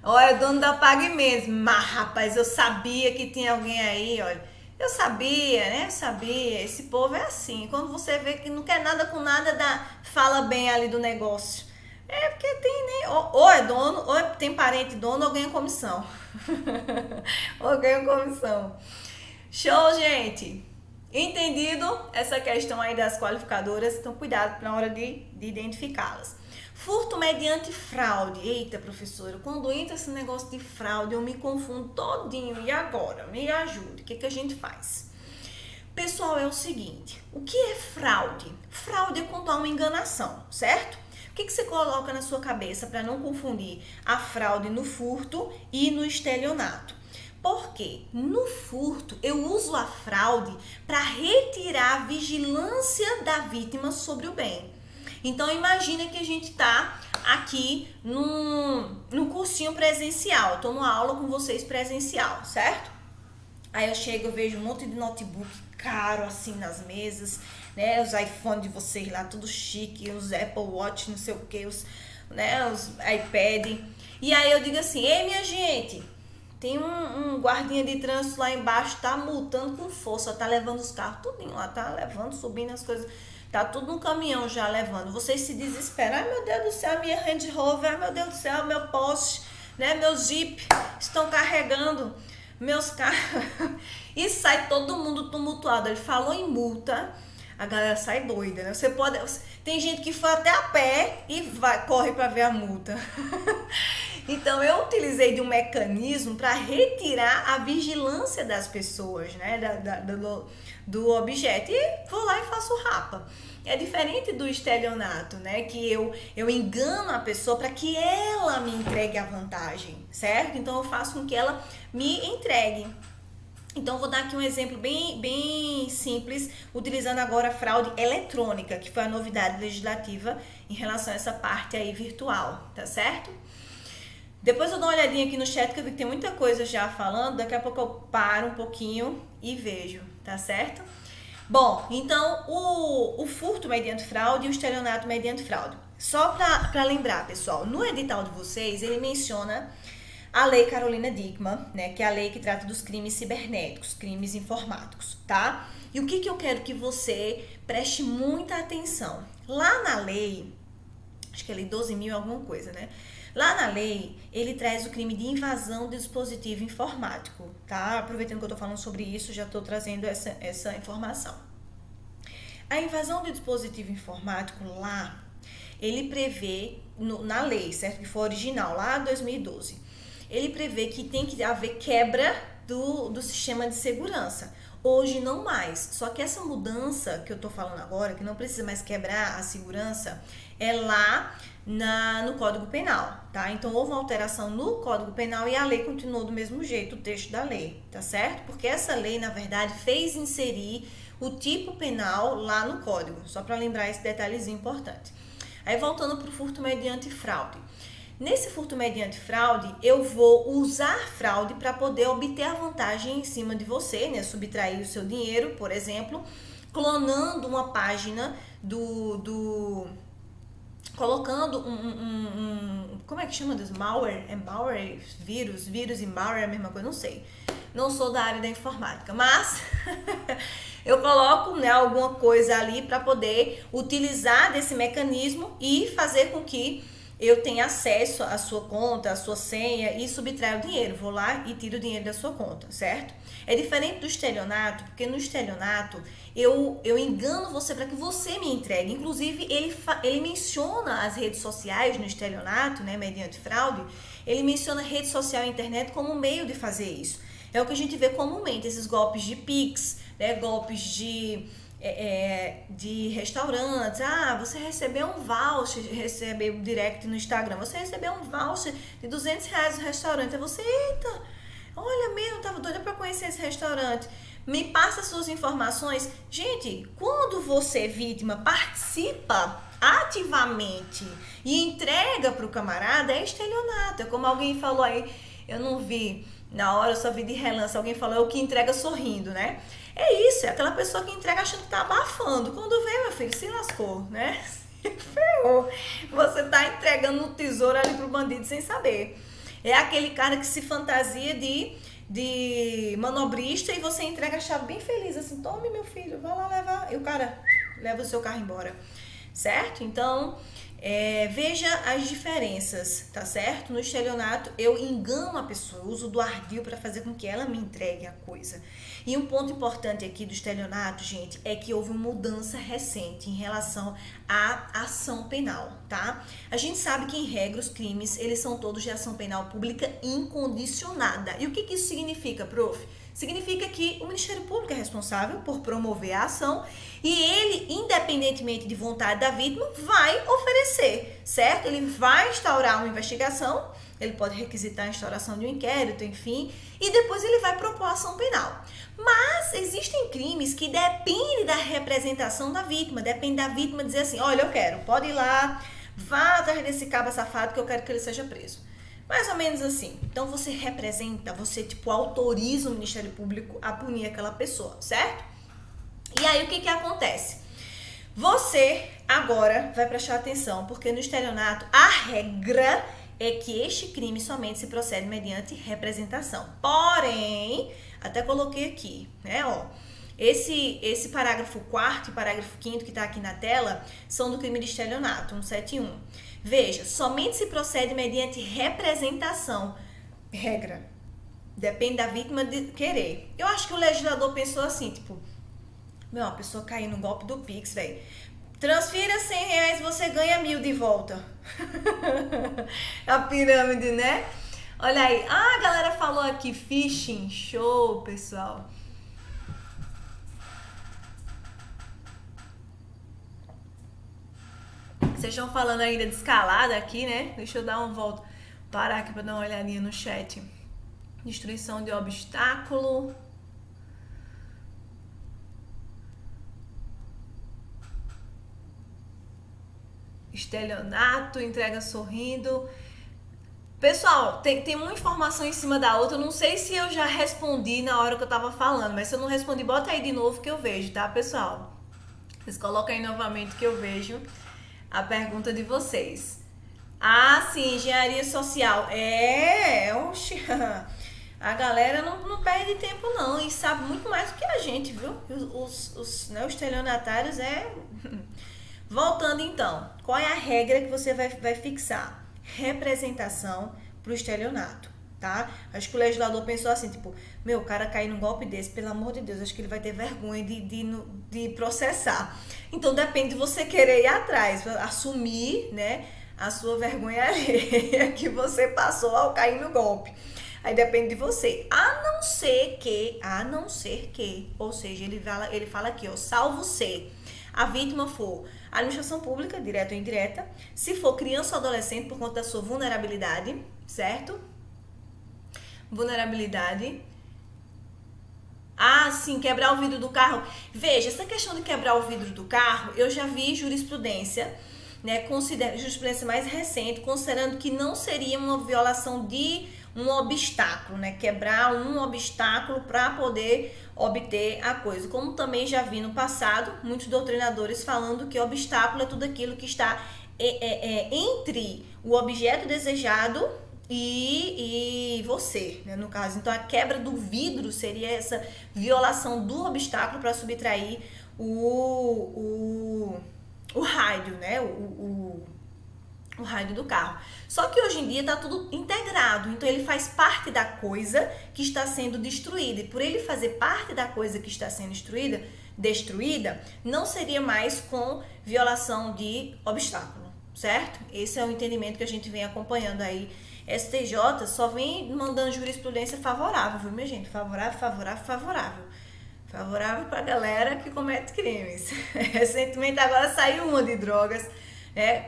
Olha, dono da Pague mesmo. Mas, rapaz, eu sabia que tinha alguém aí, olha. Eu sabia, né? Sabia. Esse povo é assim. Quando você vê que não quer nada com nada, fala bem ali do negócio. É porque tem, né? Ou é dono, ou tem parente dono, ou ganha comissão. Ou ganha comissão. Show, gente! Entendido essa questão aí das qualificadoras? Então, cuidado na hora de identificá-las. Furto mediante fraude. Eita, professora, quando entra esse negócio de fraude, eu me confundo todinho. E agora? Me ajude. O que a gente faz? Pessoal, é o seguinte. O que é fraude? Fraude é quando há uma enganação, certo? O que você coloca na sua cabeça para não confundir a fraude no furto e no estelionato? Porque no furto eu uso a fraude para retirar a vigilância da vítima sobre o bem. Então, imagina que a gente tá aqui num cursinho presencial. Eu tô numa aula com vocês presencial, certo? Aí eu chego, eu vejo um monte de notebook caro assim nas mesas, né? Os iPhone de vocês lá, tudo chique, os Apple Watch, não sei o que, os iPad. E aí eu digo assim, ei, minha gente, Tem um guardinha de trânsito lá embaixo, tá multando com força, tá levando os carros tudinho lá, tá levando, subindo as coisas, tá tudo no caminhão já levando. Vocês se desesperam, ai meu Deus do céu, minha Range Rover, ai meu Deus do céu, meu Porsche, né, meu Jeep, estão carregando meus carros. E sai todo mundo tumultuado. Ele falou em multa, a galera sai doida, né? Tem gente que foi até a pé e corre para ver a multa. Então eu utilizei de um mecanismo para retirar a vigilância das pessoas, né, do objeto, e vou lá e faço rapa. É diferente do estelionato, né, que eu engano a pessoa para que ela me entregue a vantagem, certo? Então eu faço com que ela me entregue. Então, vou dar aqui um exemplo bem simples, utilizando agora a fraude eletrônica, que foi a novidade legislativa em relação a essa parte aí virtual, tá certo? Depois eu dou uma olhadinha aqui no chat, que eu vi que tem muita coisa já falando, daqui a pouco eu paro um pouquinho e vejo, tá certo? Bom, então, o furto mediante fraude e o estelionato mediante fraude. Só para lembrar, pessoal, no edital de vocês, ele menciona a Lei Carolina Dickmann, né, que é a lei que trata dos crimes cibernéticos, crimes informáticos, tá? E o que eu quero que você preste muita atenção? Lá na lei, acho que é a lei 12.000 alguma coisa, né? Lá na lei, ele traz o crime de invasão de dispositivo informático, tá? Aproveitando que eu tô falando sobre isso, já tô trazendo essa informação. A invasão de dispositivo informático lá, ele prevê, na lei, certo? Que foi original, lá 2012, ele prevê que tem que haver quebra do sistema de segurança. Hoje não mais. Só que essa mudança que eu tô falando agora, que não precisa mais quebrar a segurança, é lá no Código Penal, tá? Então houve uma alteração no Código Penal e a lei continuou do mesmo jeito, o texto da lei, tá certo? Porque essa lei, na verdade, fez inserir o tipo penal lá no Código, só para lembrar esse detalhezinho importante. Aí voltando para o furto mediante fraude. Nesse furto mediante fraude, eu vou usar fraude para poder obter a vantagem em cima de você, né? Subtrair o seu dinheiro, por exemplo, clonando uma página colocando como é que chama das malware? É malware, vírus e malware é a mesma coisa, não sei. Não sou da área da informática, mas eu coloco, né, alguma coisa ali para poder utilizar desse mecanismo e fazer com que eu tenho acesso à sua conta, à sua senha e subtraio o dinheiro. Vou lá e tiro o dinheiro da sua conta, certo? É diferente do estelionato, porque no estelionato eu engano você para que você me entregue. Inclusive, ele menciona as redes sociais no estelionato, né, mediante fraude, ele menciona rede social e internet como meio de fazer isso. É o que a gente vê comumente, esses golpes de Pix, né, golpes de restaurantes. Você recebeu um voucher, recebeu um direct no Instagram, você recebeu um voucher de R$200 no restaurante. Aí você, eita, olha mesmo, tava doida para conhecer esse restaurante. Me passa suas informações. Gente, quando você, vítima, participa ativamente e entrega para o camarada, é estelionato. É como alguém falou aí, eu não vi na hora, eu só vi de relance, alguém falou, é o que entrega sorrindo, né? É isso, é aquela pessoa que entrega achando que tá abafando. Quando vê, meu filho, se lascou, né? Se ferrou. Você tá entregando um tesouro ali pro bandido sem saber. É aquele cara que se fantasia de manobrista e você entrega a chave bem feliz, assim, tome, meu filho, vai lá levar. E o cara leva o seu carro embora, certo? Então, veja as diferenças, tá certo? No estelionato, eu engano a pessoa, uso do ardil para fazer com que ela me entregue a coisa. E um ponto importante aqui do estelionato, gente, é que houve uma mudança recente em relação à ação penal, tá? A gente sabe que, em regra, os crimes, eles são todos de ação penal pública incondicionada. E o que isso significa, prof? Significa que o Ministério Público é responsável por promover a ação e ele, independentemente de vontade da vítima, vai oferecer, certo? Ele vai instaurar uma investigação, ele pode requisitar a instauração de um inquérito, enfim, e depois ele vai propor a ação penal. Mas existem crimes que dependem da representação da vítima, depende da vítima dizer assim, olha, eu quero, pode ir lá, vá atrás desse cabo safado que eu quero que ele seja preso. Mais ou menos assim. Então você representa, você autoriza o Ministério Público a punir aquela pessoa, certo? E aí o que acontece? Você agora vai prestar atenção, porque no estelionato a regra é que este crime somente se procede mediante representação. Porém, até coloquei aqui, né, ó, esse parágrafo 4º e parágrafo 5º que está aqui na tela são do crime de estelionato, 171. Veja, somente se procede mediante representação. Regra. Depende da vítima de querer. Eu acho que o legislador pensou assim, tipo, meu, a pessoa caiu no golpe do Pix, velho. Transfira R$100 e você ganha 1.000 de volta. A pirâmide, né? Olha aí. Ah, a galera falou aqui, phishing. Show, pessoal. Vocês estão falando ainda de escalada aqui, né? Deixa eu dar uma volta. Parar aqui para dar uma olhadinha no chat. Destruição de obstáculo. Estelionato, entrega sorrindo. Pessoal, tem uma informação em cima da outra. Eu não sei se eu já respondi na hora que eu tava falando, mas se eu não respondi, bota aí de novo que eu vejo, tá, pessoal? Vocês colocam aí novamente que eu vejo a pergunta de vocês. Ah, sim, engenharia social. Oxi. A galera não perde tempo não e sabe muito mais do que a gente, viu? Os estelionatários Voltando então, qual é a regra que você vai fixar? Representação para o estelionato, tá? Acho que o legislador pensou assim, tipo, meu, o cara cair num golpe desse, pelo amor de Deus, acho que ele vai ter vergonha de processar. Então depende de você querer ir atrás, assumir, né, a sua vergonha alheia que você passou ao cair no golpe. Aí depende de você. A não ser que, ou seja, ele fala aqui, ó, salvo se a vítima for administração pública, direta ou indireta, se for criança ou adolescente por conta da sua vulnerabilidade, certo? Vulnerabilidade. Ah, sim, quebrar o vidro do carro. Veja, essa questão de quebrar o vidro do carro, eu já vi jurisprudência, né, jurisprudência mais recente, considerando que não seria uma violação de um obstáculo, né, quebrar um obstáculo para poder obter a coisa. Como também já vi no passado, muitos doutrinadores falando que obstáculo é tudo aquilo que está entre o objeto desejado e você, né, no caso. Então, a quebra do vidro seria essa violação do obstáculo para subtrair o rádio, né, o rádio do carro. Só que hoje em dia está tudo integrado, então ele faz parte da coisa que está sendo destruída. E por ele fazer parte da coisa que está sendo destruída, não seria mais com violação de obstáculo, certo? Esse é o entendimento que a gente vem acompanhando aí. STJ só vem mandando jurisprudência favorável, viu, minha gente? Favorável, favorável, favorável. Favorável para a galera que comete crimes. Recentemente agora saiu uma de drogas.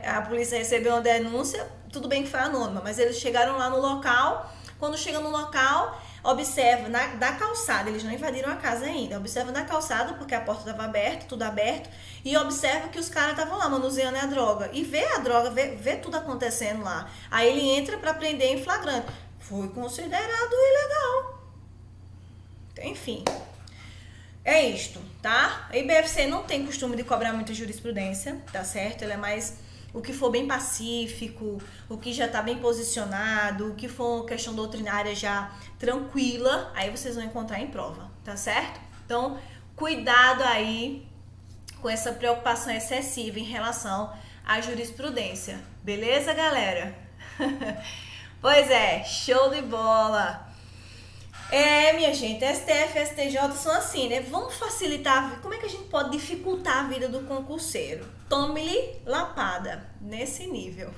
A polícia recebeu uma denúncia, tudo bem que foi anônima, mas eles chegaram lá no local. Quando chegam no local, observa da calçada, eles não invadiram a casa ainda, observa na calçada, porque a porta estava aberta, tudo aberto, e observa que os caras estavam lá manuseando a droga, e vê a droga, vê tudo acontecendo lá. Aí ele entra para prender em flagrante. Foi considerado ilegal. Enfim. É isto, tá? A IBFC não tem costume de cobrar muita jurisprudência, tá certo? Ela é mais o que for bem pacífico, o que já tá bem posicionado, o que for questão doutrinária já tranquila, aí vocês vão encontrar em prova, tá certo? Então, cuidado aí com essa preocupação excessiva em relação à jurisprudência, beleza, galera? Pois é, show de bola! Minha gente, STF e STJ são assim, né? Vamos facilitar, como é que a gente pode dificultar a vida do concurseiro? Tome-lhe lapada, nesse nível.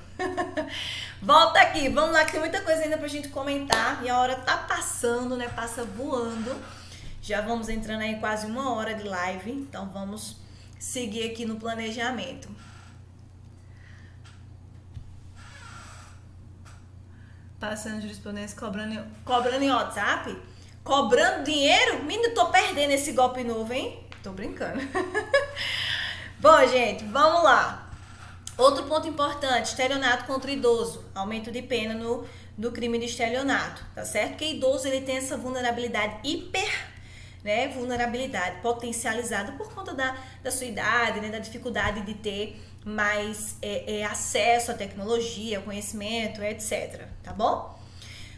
Volta aqui, vamos lá que tem muita coisa ainda pra gente comentar e a hora tá passando, né? Passa voando. Já vamos entrando aí quase 1 hora de live, então vamos seguir aqui no planejamento. Passando jurisprudência, cobrando em WhatsApp, cobrando dinheiro? Menino, tô perdendo esse golpe novo, hein? Tô brincando. Bom, gente, vamos lá. Outro ponto importante, estelionato contra idoso. Aumento de pena no crime de estelionato, tá certo? Porque idoso, ele tem essa vulnerabilidade vulnerabilidade potencializada por conta da sua idade, né? Da dificuldade de ter mais acesso à tecnologia, conhecimento, etc. Tá bom?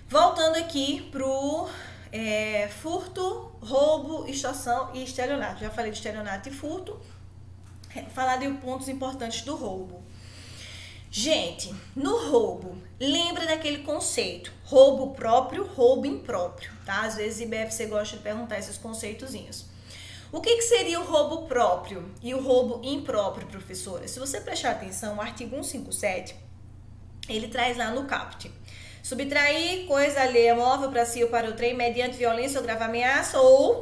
Voltando aqui pro furto, roubo, extorsão e estelionato. Já falei de estelionato e furto. Falar de pontos importantes do roubo. Gente, no roubo, lembra daquele conceito, roubo próprio, roubo impróprio, tá? Às vezes IBFC gosta de perguntar esses conceitozinhos. O que seria o roubo próprio e o roubo impróprio, professora? Se você prestar atenção, o artigo 157, ele traz lá no caput. Subtrair coisa alheia móvel para si ou para o trem mediante violência ou grave ameaça ou,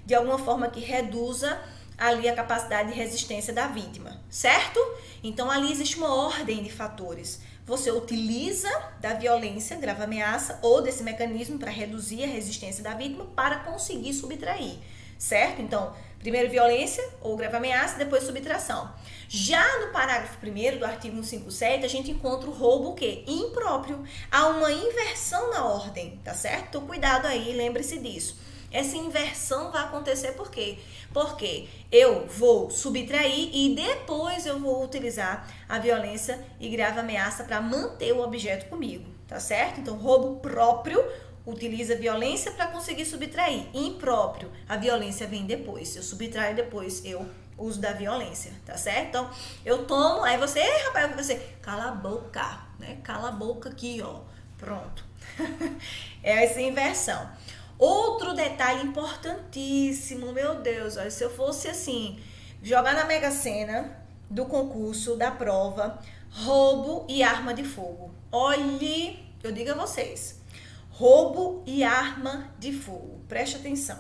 de alguma forma que reduza ali a capacidade de resistência da vítima, certo? Então, ali existe uma ordem de fatores. Você utiliza da violência, grave ameaça ou desse mecanismo para reduzir a resistência da vítima para conseguir subtrair, certo? Então, primeiro violência ou grave ameaça, depois subtração. Já no parágrafo 1º do artigo 157, a gente encontra o roubo o quê? Impróprio. Há uma inversão na ordem, tá certo? Então, cuidado aí, lembre-se disso. Essa inversão vai acontecer por quê? Porque eu vou subtrair e depois eu vou utilizar a violência e grave ameaça para manter o objeto comigo, tá certo? Então, roubo próprio utiliza violência para conseguir subtrair. Impróprio, a violência vem depois. Eu subtraio depois, eu uso da violência, tá certo? Então, eu tomo, aí você, rapaz, você, cala a boca, Cala a boca aqui, ó. Pronto. É essa inversão. Outro detalhe importantíssimo, meu Deus, olha, se eu fosse assim, jogar na Mega Sena do concurso, da prova, roubo e arma de fogo. Olhe, eu digo a vocês, roubo e arma de fogo. Preste atenção.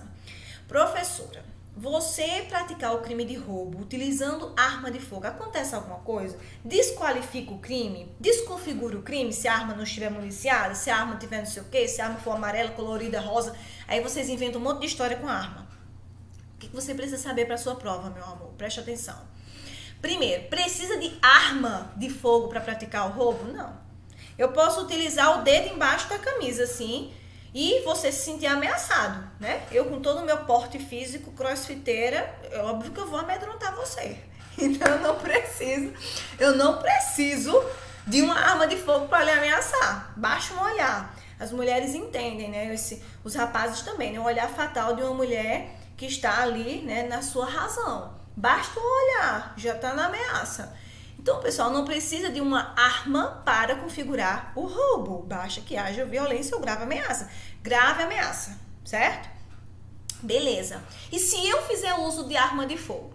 Professora, você praticar o crime de roubo utilizando arma de fogo, acontece alguma coisa? Desqualifica o crime? Desconfigura o crime se a arma não estiver municiada? Se a arma tiver não sei o quê? Se a arma for amarela, colorida, rosa? Aí vocês inventam um monte de história com a arma. O que você precisa saber para a sua prova, meu amor? Preste atenção. Primeiro, precisa de arma de fogo para praticar o roubo? Não. Eu posso utilizar o dedo embaixo da camisa, assim, e você se sentir ameaçado, Eu, com todo o meu porte físico, crossfiteira, é óbvio que eu vou amedrontar você. Então, eu não preciso de uma arma de fogo para lhe ameaçar. Basta um olhar. As mulheres entendem, os rapazes também, o olhar fatal de uma mulher que está ali, na sua razão. Basta um olhar, já está na ameaça. Então, pessoal, não precisa de uma arma para configurar o roubo. Basta que haja violência ou grave ameaça. Grave ameaça, certo? Beleza. E se eu fizer uso de arma de fogo?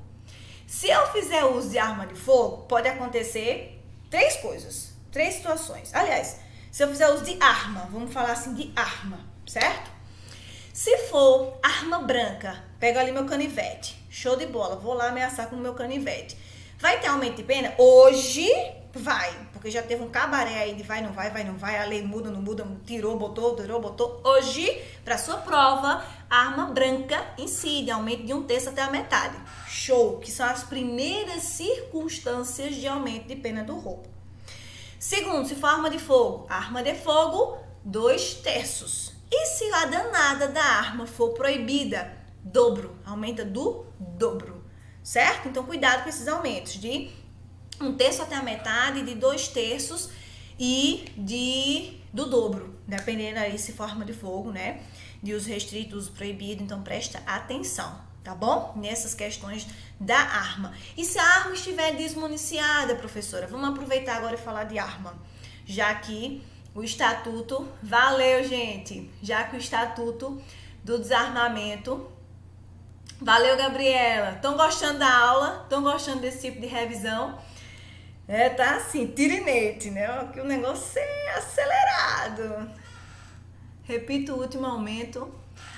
Se eu fizer uso de arma de fogo, pode acontecer 3 coisas, 3 situações. Aliás, se eu fizer uso de arma, vamos falar assim de arma, certo? Se for arma branca, pego ali meu canivete. Show de bola, vou lá ameaçar com o meu canivete. Vai ter aumento de pena? Hoje vai, porque já teve um cabaré aí de vai, não vai, a lei muda, não muda, tirou, botou. Hoje, para sua prova, a arma branca incide, aumento de 1/3 até a metade. Show, que são as primeiras circunstâncias de aumento de pena do roubo. Segundo, se for arma de fogo, 2/3. E se a danada da arma for proibida? Dobro, aumenta do dobro. Certo? Então, cuidado com esses aumentos de 1/3 até a metade, de 2/3 e do dobro, dependendo aí se for arma de fogo, de uso restrito, uso proibido. Então, presta atenção, tá bom? Nessas questões da arma. E se a arma estiver desmuniciada, professora? Vamos aproveitar agora e falar de arma, já que o estatuto, valeu, gente, já que o estatuto do desarmamento. Valeu, Gabriela. Estão gostando da aula? Estão gostando desse tipo de revisão? Tá assim, tirinete, Que o negócio é acelerado. Repito o último aumento.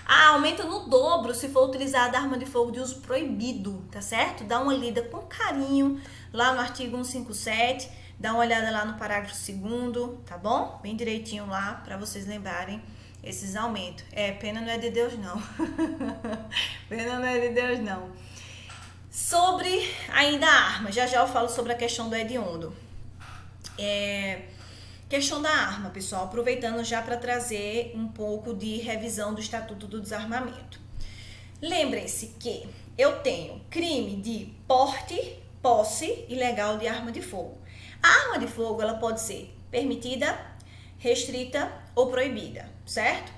Aumenta no dobro se for utilizada arma de fogo de uso proibido, tá certo? Dá uma lida com carinho lá no artigo 157. Dá uma olhada lá no parágrafo 2º, tá bom? Bem direitinho lá, para vocês lembrarem esses aumentos. Pena não é de Deus, não. Pena não é de Deus, não. Sobre ainda a arma, já eu falo sobre a questão do hediondo. Questão da arma, pessoal, aproveitando já para trazer um pouco de revisão do Estatuto do Desarmamento. Lembrem-se que eu tenho crime de porte, posse ilegal de arma de fogo. A arma de fogo, ela pode ser permitida, restrita ou proibida, certo?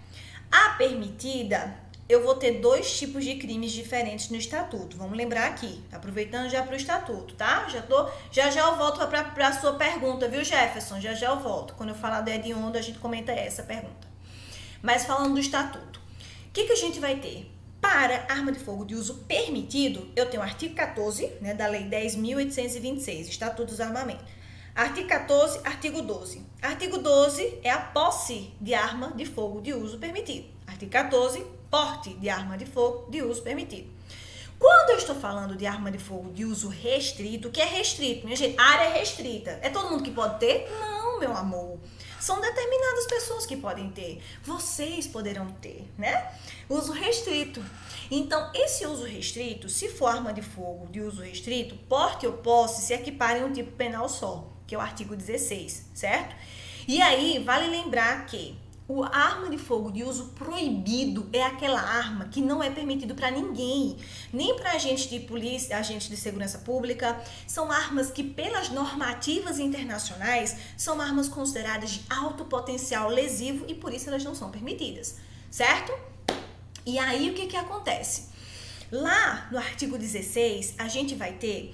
A permitida, eu vou ter 2 tipos de crimes diferentes no estatuto. Vamos lembrar aqui, aproveitando já para o estatuto, tá? Já eu volto para a sua pergunta, viu, Jefferson? Já eu volto. Quando eu falar do hediondo, a gente comenta essa pergunta. Mas falando do estatuto, o que a gente vai ter? Para arma de fogo de uso permitido, eu tenho o artigo 14, né, da Lei 10.826, Estatuto dos Armamentos. Artigo 14, artigo 12. Artigo 12 é a posse de arma de fogo de uso permitido. Artigo 14, porte de arma de fogo de uso permitido. Quando eu estou falando de arma de fogo de uso restrito, o que é restrito? Minha gente, área restrita. É todo mundo que pode ter? Não, meu amor. São determinadas pessoas que podem ter. Vocês poderão ter, né? Uso restrito. Então, esse uso restrito, se for arma de fogo de uso restrito, porte ou posse se equiparem a um tipo penal só, que é o artigo 16, certo? E aí, vale lembrar que a arma de fogo de uso proibido é aquela arma que não é permitido para ninguém, nem para agentes de polícia, agentes de segurança pública. São armas que, pelas normativas internacionais, são armas consideradas de alto potencial lesivo e por isso elas não são permitidas, certo? E aí o que acontece? Lá no artigo 16, a gente vai ter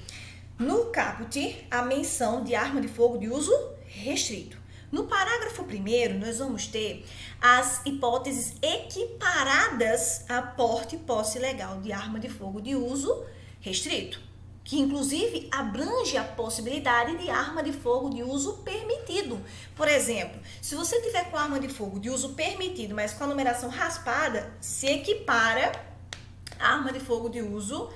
no caput a menção de arma de fogo de uso restrito. No parágrafo 1º, nós vamos ter as hipóteses equiparadas a porte e posse legal de arma de fogo de uso restrito, que inclusive abrange a possibilidade de arma de fogo de uso permitido. Por exemplo, se você tiver com arma de fogo de uso permitido, mas com a numeração raspada, se equipara a arma de fogo de uso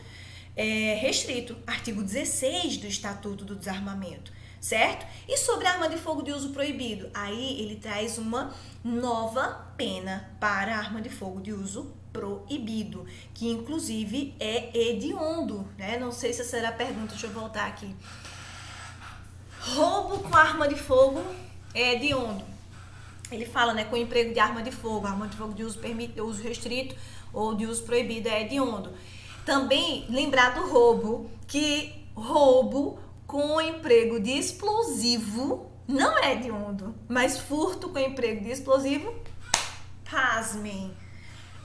restrito. Artigo 16 do Estatuto do Desarmamento. Certo? E sobre a arma de fogo de uso proibido? Aí ele traz uma nova pena para a arma de fogo de uso proibido, que inclusive é hediondo, né? Não sei se será a pergunta, deixa eu voltar aqui. Roubo com arma de fogo é hediondo. Ele fala, né, com emprego de arma de fogo de uso permitido, uso restrito ou de uso proibido é hediondo. Também lembrar do roubo, que roubo com emprego de explosivo não é hediondo, mas furto com emprego de explosivo, pasmem,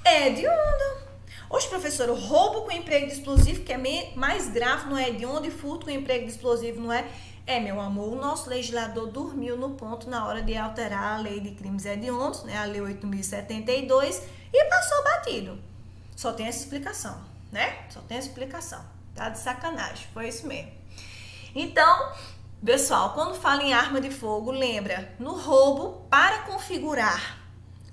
é hediondo. Hoje, professor, o roubo com emprego de explosivo, que é mais grave, não é hediondo, e furto com emprego de explosivo não é? É, meu amor, o nosso legislador dormiu no ponto na hora de alterar a lei de crimes hediondos, né, a lei 8.072, e passou batido. Só tem essa explicação, né? Só tem essa explicação. Tá de sacanagem, foi isso mesmo. Então, pessoal, quando fala em arma de fogo, lembra, no roubo, para configurar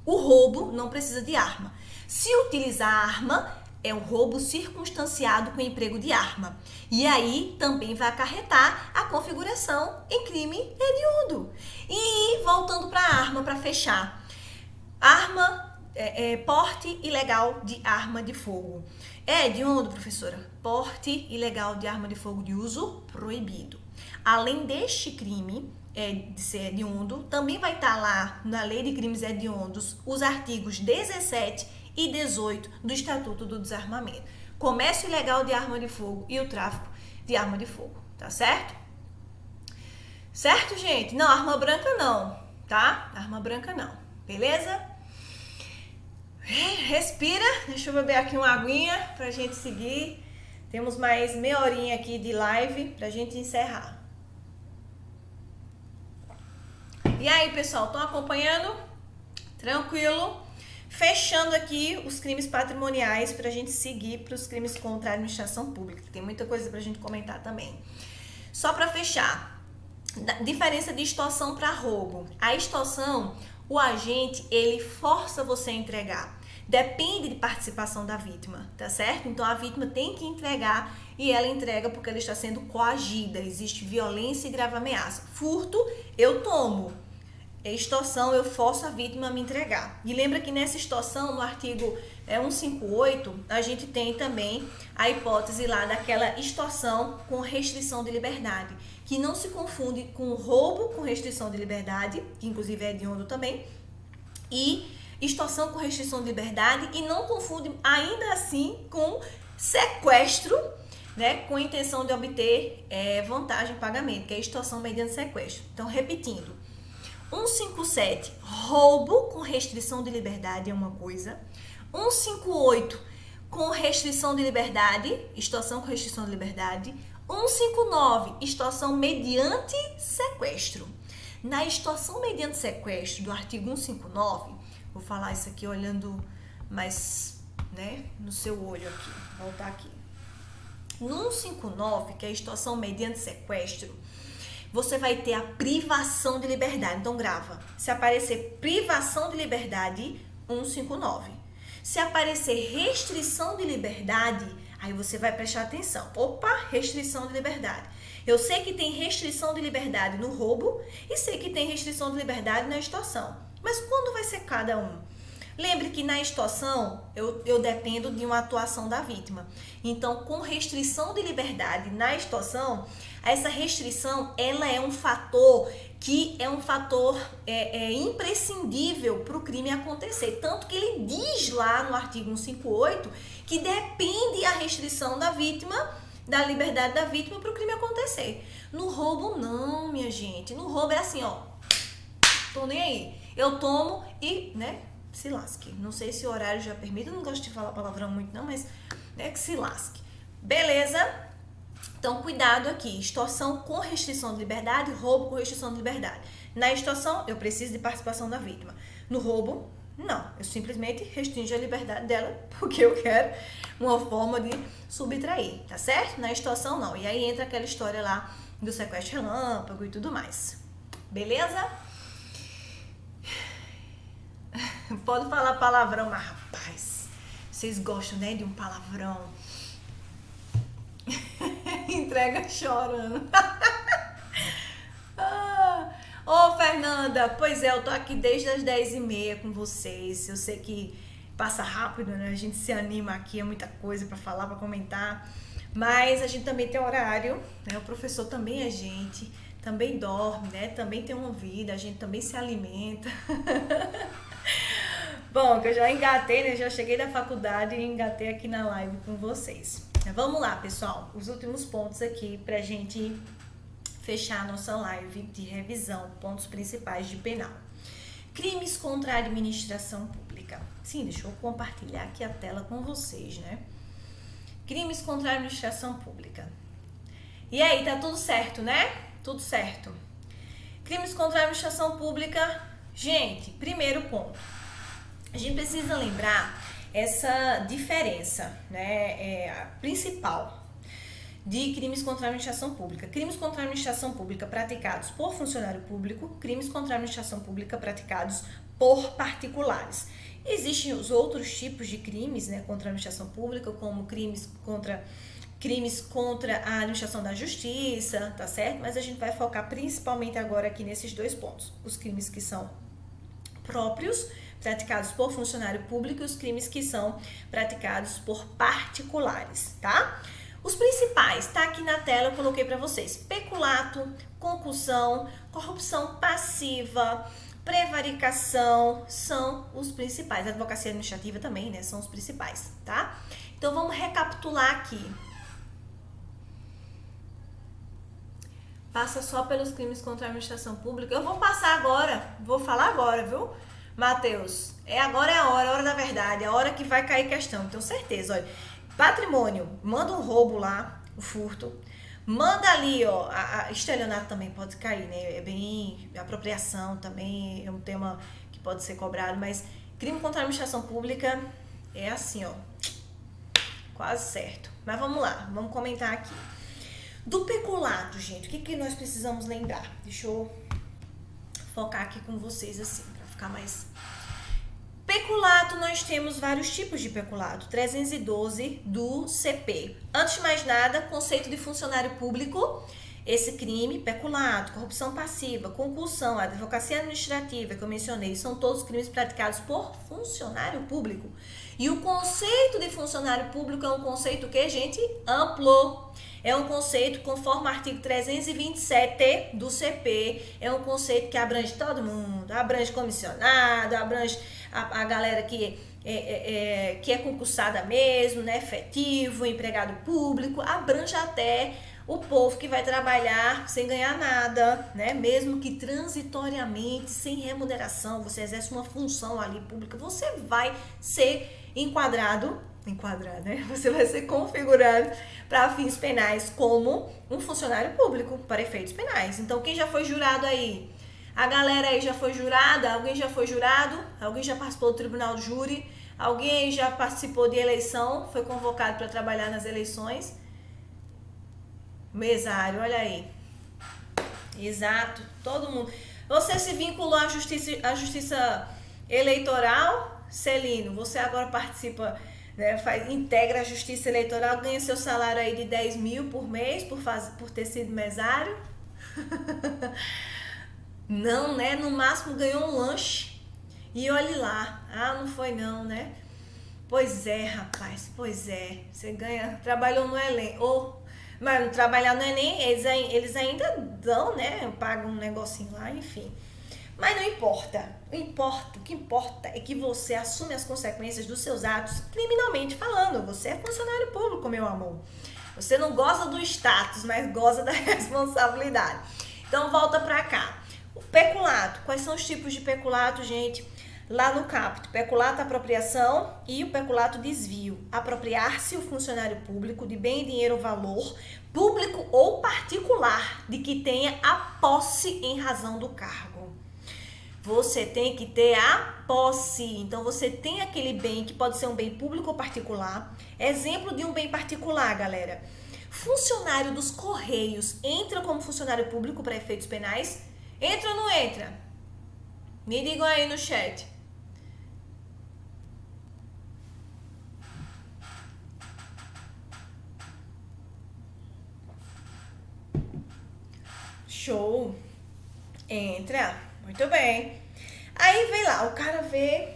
o roubo, não precisa de arma. Se utilizar arma, é um roubo circunstanciado com emprego de arma. E aí, também vai acarretar a configuração em crime hediondo. E voltando para a arma, para fechar. Arma, porte ilegal de arma de fogo. É hediondo, professora? Porte ilegal de arma de fogo de uso proibido. Além deste crime de ser hediondo, também vai estar lá na Lei de Crimes Hediondos os artigos 17 e 18 do Estatuto do Desarmamento. Comércio ilegal de arma de fogo e o tráfico de arma de fogo, tá certo? Certo, gente? Não, arma branca não, tá? Arma branca não, beleza? Respira, deixa eu beber aqui uma aguinha pra gente seguir. Temos mais meia horinha aqui de live pra gente encerrar. E aí, pessoal, estão acompanhando? Tranquilo? Fechando aqui os crimes patrimoniais pra gente seguir para os crimes contra a administração pública. Tem muita coisa pra gente comentar também. Só pra fechar, diferença de extorsão para roubo. A extorsão, o agente, ele força você a entregar. Depende de participação da vítima, tá certo? Então, a vítima tem que entregar e ela entrega porque ela está sendo coagida. Existe violência e grave ameaça. Furto, eu tomo. Extorsão, eu forço a vítima a me entregar. E lembra que nessa extorsão, no artigo 158, a gente tem também a hipótese lá daquela extorsão com restrição de liberdade, que não se confunde com roubo com restrição de liberdade, que inclusive é hediondo também, e extorsão com restrição de liberdade, e não confunde ainda assim com sequestro né, com a intenção de obter vantagem em pagamento, que é extorsão mediante sequestro. Então, repetindo, 157, roubo com restrição de liberdade é uma coisa. 158, com restrição de liberdade, extorsão com restrição de liberdade. 159, extorsão mediante sequestro. Na extorsão mediante sequestro do artigo 159, vou falar isso aqui olhando mais, né, no seu olho aqui, vou voltar aqui. No 159, que é a extorsão mediante sequestro, você vai ter a privação de liberdade. Então, grava. Se aparecer privação de liberdade, 159. Se aparecer restrição de liberdade, aí você vai prestar atenção. Opa, restrição de liberdade. Eu sei que tem restrição de liberdade no roubo e sei que tem restrição de liberdade na extorsão. Mas quando vai ser cada um? Lembre que na extorsão, eu dependo de uma atuação da vítima. Então, com restrição de liberdade na extorsão, essa restrição, ela é um fator que é um fator imprescindível para o crime acontecer. Tanto que ele diz lá no artigo 158 que depende a restrição da vítima, da liberdade da vítima para o crime acontecer. No roubo, não, minha gente. No roubo é assim, ó. Tô nem aí. Eu tomo e, né, se lasque. Não sei se o horário já permite, eu não gosto de falar palavrão muito não, mas que se lasque. Beleza? Então, cuidado aqui. Extorsão com restrição de liberdade, roubo com restrição de liberdade. Na extorsão, eu preciso de participação da vítima. No roubo, não. Eu simplesmente restringo a liberdade dela porque eu quero uma forma de subtrair, tá certo? Na extorsão, não. E aí entra aquela história lá do sequestro relâmpago e tudo mais. Beleza? Pode falar palavrão, mas rapaz, vocês gostam, né, de um palavrão. Entrega chorando. Ô, Fernanda, pois é, eu tô aqui desde as 10h30 com vocês. Eu sei que passa rápido, né? A gente se anima aqui, é muita coisa pra falar, pra comentar. Mas a gente também tem horário, né? O professor também é gente, também dorme, né? Também tem uma vida, a gente também se alimenta. Bom, que eu já engatei, né? Já cheguei da faculdade e engatei aqui na live com vocês. Vamos lá, pessoal. Os últimos pontos aqui pra gente fechar a nossa live de revisão, pontos principais de penal. Crimes contra a administração pública. Sim, deixa eu compartilhar aqui a tela com vocês, né? Crimes contra a administração pública. E aí, tá tudo certo, né? Tudo certo. Crimes contra a administração pública. Gente, primeiro ponto. A gente precisa lembrar essa diferença, né, a principal de crimes contra a administração pública. Crimes contra a administração pública praticados por funcionário público, crimes contra a administração pública praticados por particulares. Existem os outros tipos de crimes, né, contra a administração pública, como crimes contra a administração da justiça, tá certo? Mas a gente vai focar principalmente agora aqui nesses dois pontos. Os crimes que são próprios, praticados por funcionário público, e os crimes que são praticados por particulares, tá? Os principais, tá aqui na tela, eu coloquei para vocês. Peculato, concussão, corrupção passiva, prevaricação, são os principais. Advocacia administrativa também, né, são os principais, tá? Então, vamos recapitular aqui. Passa só pelos crimes contra a administração pública. Eu vou passar agora, vou falar agora, viu? Matheus, agora é a hora da verdade, a hora que vai cair questão, tenho certeza. Olha, patrimônio, manda um roubo lá, o furto, manda ali, ó, a estelionato também pode cair, né? É bem, apropriação também é um tema que pode ser cobrado, mas crime contra a administração pública é assim, ó, quase certo. Mas vamos lá, vamos comentar aqui. Do peculato, gente, o que nós precisamos lembrar? Deixa eu focar aqui com vocês assim, para ficar mais... Peculato, nós temos vários tipos de peculato. 312 do CP. Antes de mais nada, conceito de funcionário público Esse crime, peculato, corrupção passiva, concussão, advocacia administrativa que eu mencionei, são todos crimes praticados por funcionário público. E o conceito de funcionário público é um conceito que, gente, amplo. É um conceito, conforme o artigo 327 do CP, é um conceito que abrange todo mundo, abrange comissionado, abrange a galera que é concursada mesmo, né, efetivo, empregado público, abrange até o povo que vai trabalhar sem ganhar nada, né, mesmo que transitoriamente, sem remuneração, você exerce uma função ali pública, você vai ser enquadrado, né? Você vai ser configurado para fins penais como um funcionário público para efeitos penais. Então, quem já foi jurado aí? A galera aí já foi jurada? Alguém já foi jurado? Alguém já participou do tribunal de júri? Alguém aí já participou de eleição? Foi convocado para trabalhar nas eleições? Mesário, olha aí. Exato, todo mundo. Você se vinculou à justiça eleitoral? Celino, você agora participa, né, integra a justiça eleitoral, ganha seu salário aí de 10 mil por mês por ter sido mesário? Não, né? No máximo ganhou um lanche. E olhe lá. Ah, não foi não, né? Pois é, rapaz, pois é. Você ganha, trabalhou no Enem. Mas trabalhar no Enem, eles ainda dão, né? Pagam um negocinho lá, enfim. Mas não importa. O que importa é que você assume as consequências dos seus atos criminalmente falando. Você é funcionário público, meu amor. Você não goza do status, mas goza da responsabilidade. Então, volta pra cá. O peculato. Quais são os tipos de peculato, gente? Lá no caput, peculato apropriação e o peculato desvio. Apropriar-se o funcionário público de bem, dinheiro ou valor, público ou particular, de que tenha a posse em razão do cargo. Você tem que ter a posse. Então, você tem aquele bem que pode ser um bem público ou particular. Exemplo de um bem particular, galera. Funcionário dos Correios entra como funcionário público para efeitos penais? Entra ou não entra? Me digam aí no chat. Show. Entra. Muito bem. Aí vem lá, o cara vê,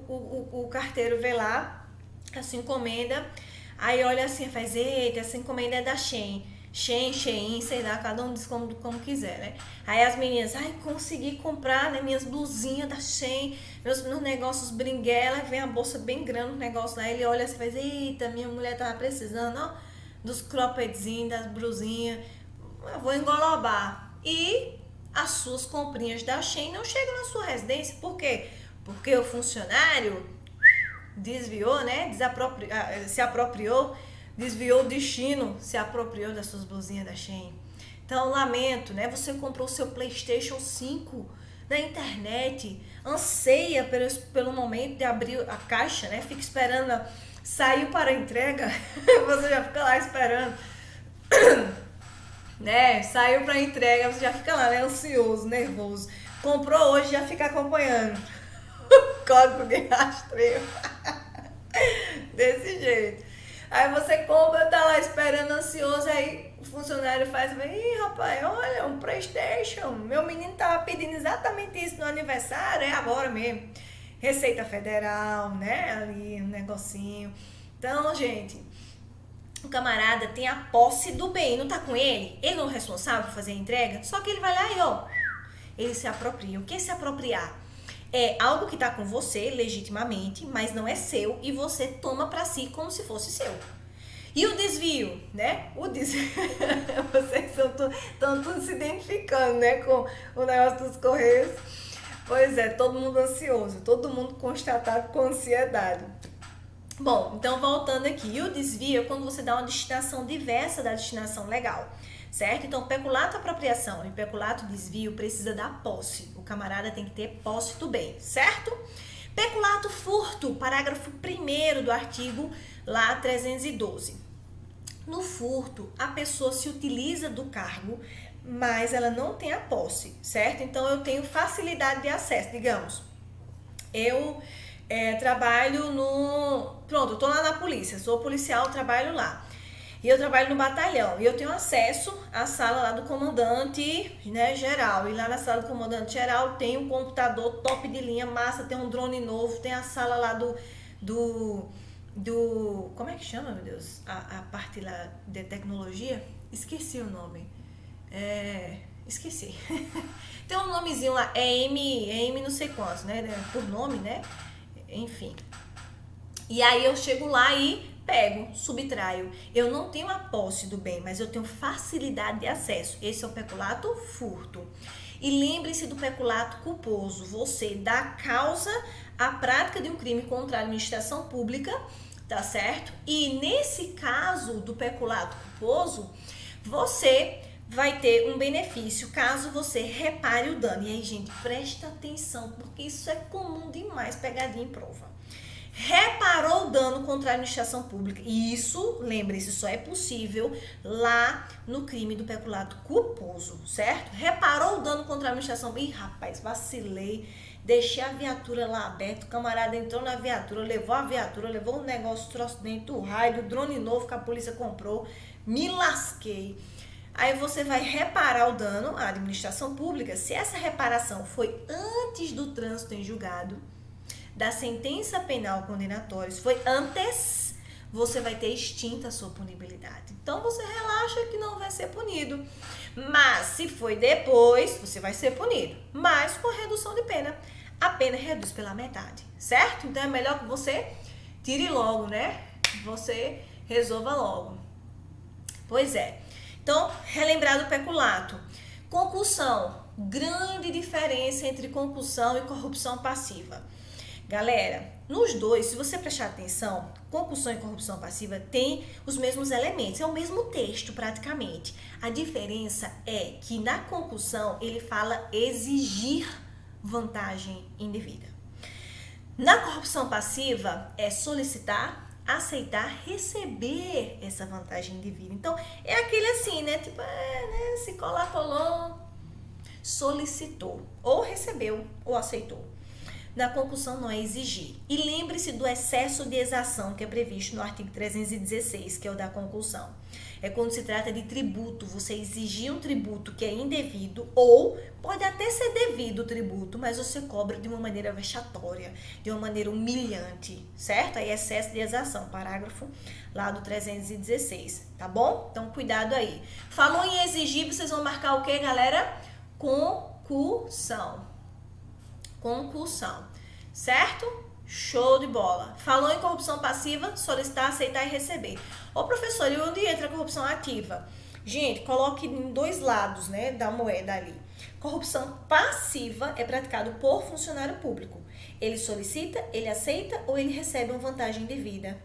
o carteiro vê lá, a sua encomenda, aí olha assim, faz, eita, essa encomenda é da Shein, Shein, sei lá, cada um diz como quiser, né? Aí as meninas, consegui comprar, né, minhas blusinhas da Shein, meus negócios bringuela, vem a bolsa bem grande, o negócio lá, ele olha assim, faz, eita, minha mulher tava precisando, ó, dos croppedzinhos, das blusinhas, eu vou engolobar. E as suas comprinhas da Shein não chegam na sua residência. Por quê? Porque o funcionário desviou, né? Se apropriou, desviou o destino, se apropriou das suas blusinhas da Shein. Então, lamento, né? Você comprou o seu PlayStation 5 na internet, anseia pelo momento de abrir a caixa, né? Fica esperando, saiu para a entrega, você já fica lá esperando. Né? Saiu para entrega, você já fica lá, né? Ansioso, nervoso. Comprou hoje, já fica acompanhando. Código de rastreio. Desse jeito. Aí você compra, tá lá esperando, ansioso, aí o funcionário faz, ih, rapaz, olha, um PlayStation. Meu menino tava pedindo exatamente isso no aniversário, é agora mesmo. Receita Federal, né? Ali, um negocinho. Então, gente, o camarada tem a posse do bem, não tá com ele? Ele não é responsável por fazer a entrega? Só que ele vai lá e, ó, ele se apropria. O que é se apropriar? É algo que tá com você legitimamente, mas não é seu e você toma pra si como se fosse seu. E o desvio, né? O desvio, vocês estão todos se identificando, né, com o negócio dos Correios. Pois é, todo mundo ansioso, todo mundo constatado com ansiedade. Bom, então voltando aqui, e o desvio é quando você dá uma destinação diversa da destinação legal, certo? Então, peculato apropriação e peculato desvio precisa da posse. O camarada tem que ter posse do bem, certo? Peculato furto, parágrafo 1º do artigo lá 312. No furto, a pessoa se utiliza do cargo, mas ela não tem a posse, certo? Então, eu tenho facilidade de acesso, digamos. Eu trabalho no... Pronto, eu tô lá na polícia, sou policial, trabalho lá. E eu trabalho no batalhão. E eu tenho acesso à sala lá do comandante, né, geral. E lá na sala do comandante geral tem um computador top de linha, massa, tem um drone novo, tem a sala lá do como é que chama, meu Deus? A parte lá de tecnologia? Esqueci o nome. Esqueci. Tem um nomezinho lá, é M não sei quantos, né? Por nome, né? Enfim. E aí eu chego lá e pego, subtraio. Eu não tenho a posse do bem, mas eu tenho facilidade de acesso. Esse é o peculato furto. E lembre-se do peculato culposo. Você dá causa à prática de um crime contra a administração pública, tá certo? E nesse caso do peculato culposo, você vai ter um benefício caso você repare o dano. E aí, gente, presta atenção, porque isso é comum demais, pegadinha em prova. Reparou o dano contra a administração pública. E isso, lembre-se, só é possível lá no crime do peculato culposo, certo? Reparou o dano contra a administração pública. Ih, rapaz, vacilei, deixei a viatura lá aberta, o camarada entrou na viatura, levou a viatura, levou um negócio, trouxe dentro do raio, do drone novo que a polícia comprou, me lasquei. Aí você vai reparar o dano à administração pública. Se essa reparação foi antes do trânsito em julgado, da sentença penal condenatória, se foi antes, você vai ter extinta a sua punibilidade. Então você relaxa que não vai ser punido. Mas se foi depois, você vai ser punido. Mas com redução de pena. A pena reduz pela metade, certo? Então é melhor que você tire logo, né? Você resolva logo. Pois é. Então, relembrar do peculato. Concussão. Grande diferença entre concussão e corrupção passiva. Galera, nos dois, se você prestar atenção, concussão e corrupção passiva têm os mesmos elementos, é o mesmo texto praticamente. A diferença é que na concussão ele fala exigir vantagem indevida. Na corrupção passiva é solicitar, aceitar, receber essa vantagem indevida. Então, é aquele assim, né? Tipo, né? Se colar, colou, solicitou, ou recebeu, ou aceitou. Na concussão não é exigir. E lembre-se do excesso de exação que é previsto no artigo 316, que é o da concussão. É quando se trata de tributo, você exigir um tributo que é indevido, ou pode até ser devido o tributo, mas você cobra de uma maneira vexatória, de uma maneira humilhante, certo? Aí excesso de exação, parágrafo lá do 316, tá bom? Então cuidado aí. Falou em exigir, vocês vão marcar o que, galera? Concussão. Concussão, certo? Show de bola. Falou em corrupção passiva, solicitar, aceitar e receber. Ô professor, e onde entra a corrupção ativa? Gente, coloque em dois lados, né, da moeda ali. Corrupção passiva é praticado por funcionário público. Ele solicita, ele aceita ou ele recebe uma vantagem indevida.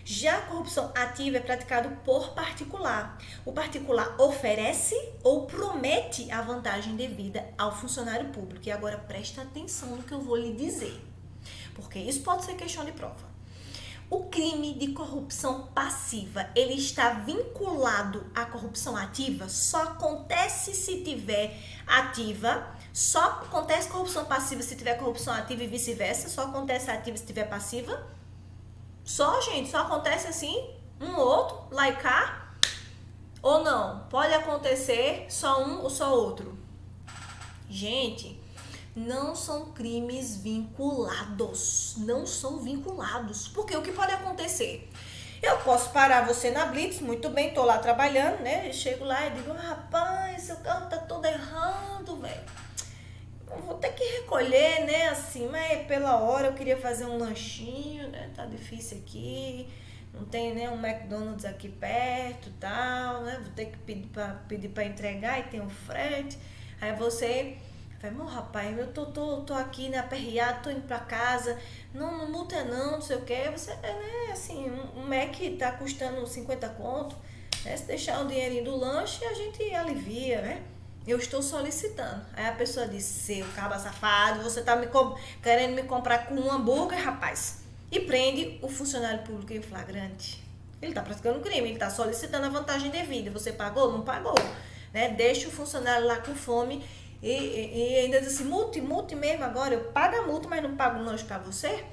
Já a corrupção ativa é praticado por particular. O particular oferece ou promete a vantagem devida ao funcionário público. E agora presta atenção no que eu vou lhe dizer, porque isso pode ser questão de prova. O crime de corrupção passiva, ele está vinculado à corrupção ativa? Só acontece se tiver ativa, só acontece corrupção passiva se tiver corrupção ativa e vice-versa, só acontece ativa se tiver passiva? Só, gente, só acontece assim, um ou outro, lá e cá? Ou não? Pode acontecer só um ou só outro? Gente, não são crimes vinculados. Não são vinculados. Porque o que pode acontecer? Eu posso parar você na blitz, muito bem, tô lá trabalhando, né? Eu chego lá e digo, rapaz, seu carro tá todo errado, velho. Vou ter que recolher, né, assim, mas pela hora eu queria fazer um lanchinho, né, tá difícil aqui, não tem, né, um McDonald's aqui perto e tal, né, vou ter que pedir pra entregar e tem um frete. Aí você vai, meu rapaz, eu tô aqui, né, aperreado, tô indo pra casa, não multa não sei o que, você, né, assim, um Mac tá custando 50 conto, né, se deixar o dinheirinho do lanche, a gente alivia, né. Eu estou solicitando. Aí a pessoa diz, seu caba safado, você tá querendo me comprar com um hambúrguer, rapaz. E prende o funcionário público em flagrante. Ele tá praticando crime, ele tá solicitando a vantagem devida. Você pagou? Não pagou. Né? Deixa o funcionário lá com fome e ainda diz assim, multe mesmo agora. Eu pago a multa, mas não pago um lanche pra você.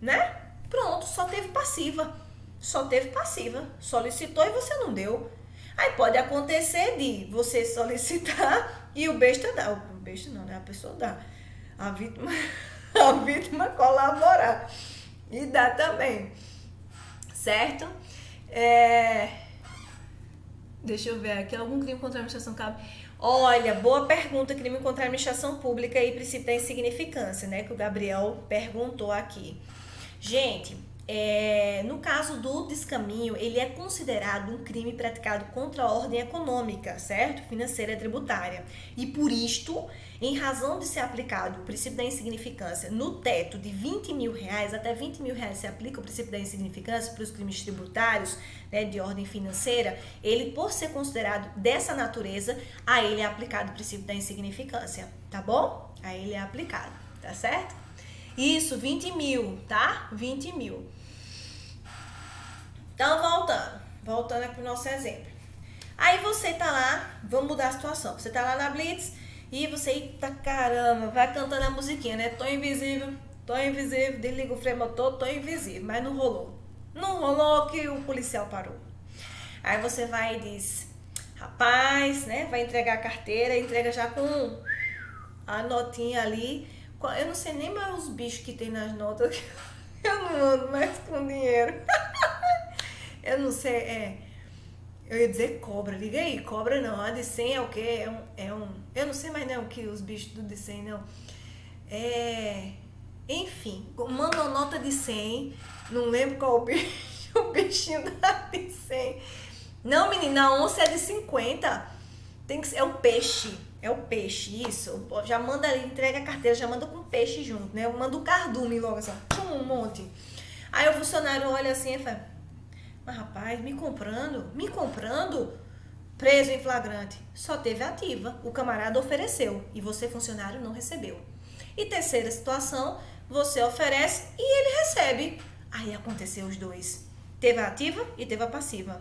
Né? Pronto, só teve passiva. só teve passiva, solicitou e você não deu. Aí pode acontecer de você solicitar e o besta dá. O besta não, né? A pessoa dá. A vítima, a vítima colaborar. E dá também. Certo? Deixa eu ver aqui. Algum crime contra a administração cabe? Olha, boa pergunta. Crime contra a administração pública e princípio da insignificância, né? Que o Gabriel perguntou aqui. Gente, no caso do descaminho, ele é considerado um crime praticado contra a ordem econômica, certo? Financeira e tributária. E por isto, em razão de ser aplicado o princípio da insignificância no teto de R$20.000, até R$20.000 se aplica o princípio da insignificância para os crimes tributários, né, de ordem financeira, ele, por ser considerado dessa natureza, a ele é aplicado o princípio da insignificância, tá bom? A ele é aplicado, tá certo? Isso, 20.000, tá? 20.000. Então, voltando aqui pro nosso exemplo. Aí você tá lá, vamos mudar a situação. Você tá lá na Blitz e você, eita caramba, vai cantando a musiquinha, né? Tô invisível, desliga o freio motor, tô invisível. Mas não rolou. Não rolou que o policial parou. Aí você vai e diz, rapaz, né? Vai entregar a carteira, entrega já com a notinha ali. Eu não sei nem mais os bichos que tem nas notas. Eu não ando mais com dinheiro. Eu não sei, eu ia dizer cobra, liga aí, cobra não, a de 100 é o quê? Eu não sei mais não que os bichos do de 100 não. Enfim, manda uma nota de 100, não lembro qual o bicho, o bichinho da de 100. Não, menina, a onça é de 50, tem que ser, é o peixe, isso. Já manda ali, entrega a carteira, já manda com peixe junto, né? Eu mando o cardume logo assim, um monte. Aí o funcionário olha assim e fala, mas rapaz, me comprando, preso em flagrante. Só teve ativa, o camarada ofereceu e você, funcionário, não recebeu. E terceira situação, você oferece e ele recebe. Aí aconteceu os dois. Teve a ativa e teve a passiva.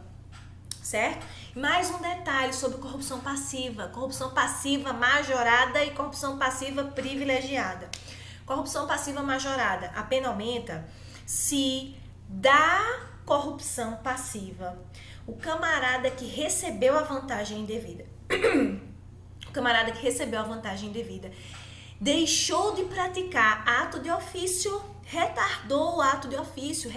Certo? Mais um detalhe sobre corrupção passiva majorada e corrupção passiva privilegiada. Corrupção passiva majorada, a pena aumenta se da corrupção passiva o camarada que recebeu a vantagem indevida, deixou de praticar ato de ofício, retardou o ato de ofício,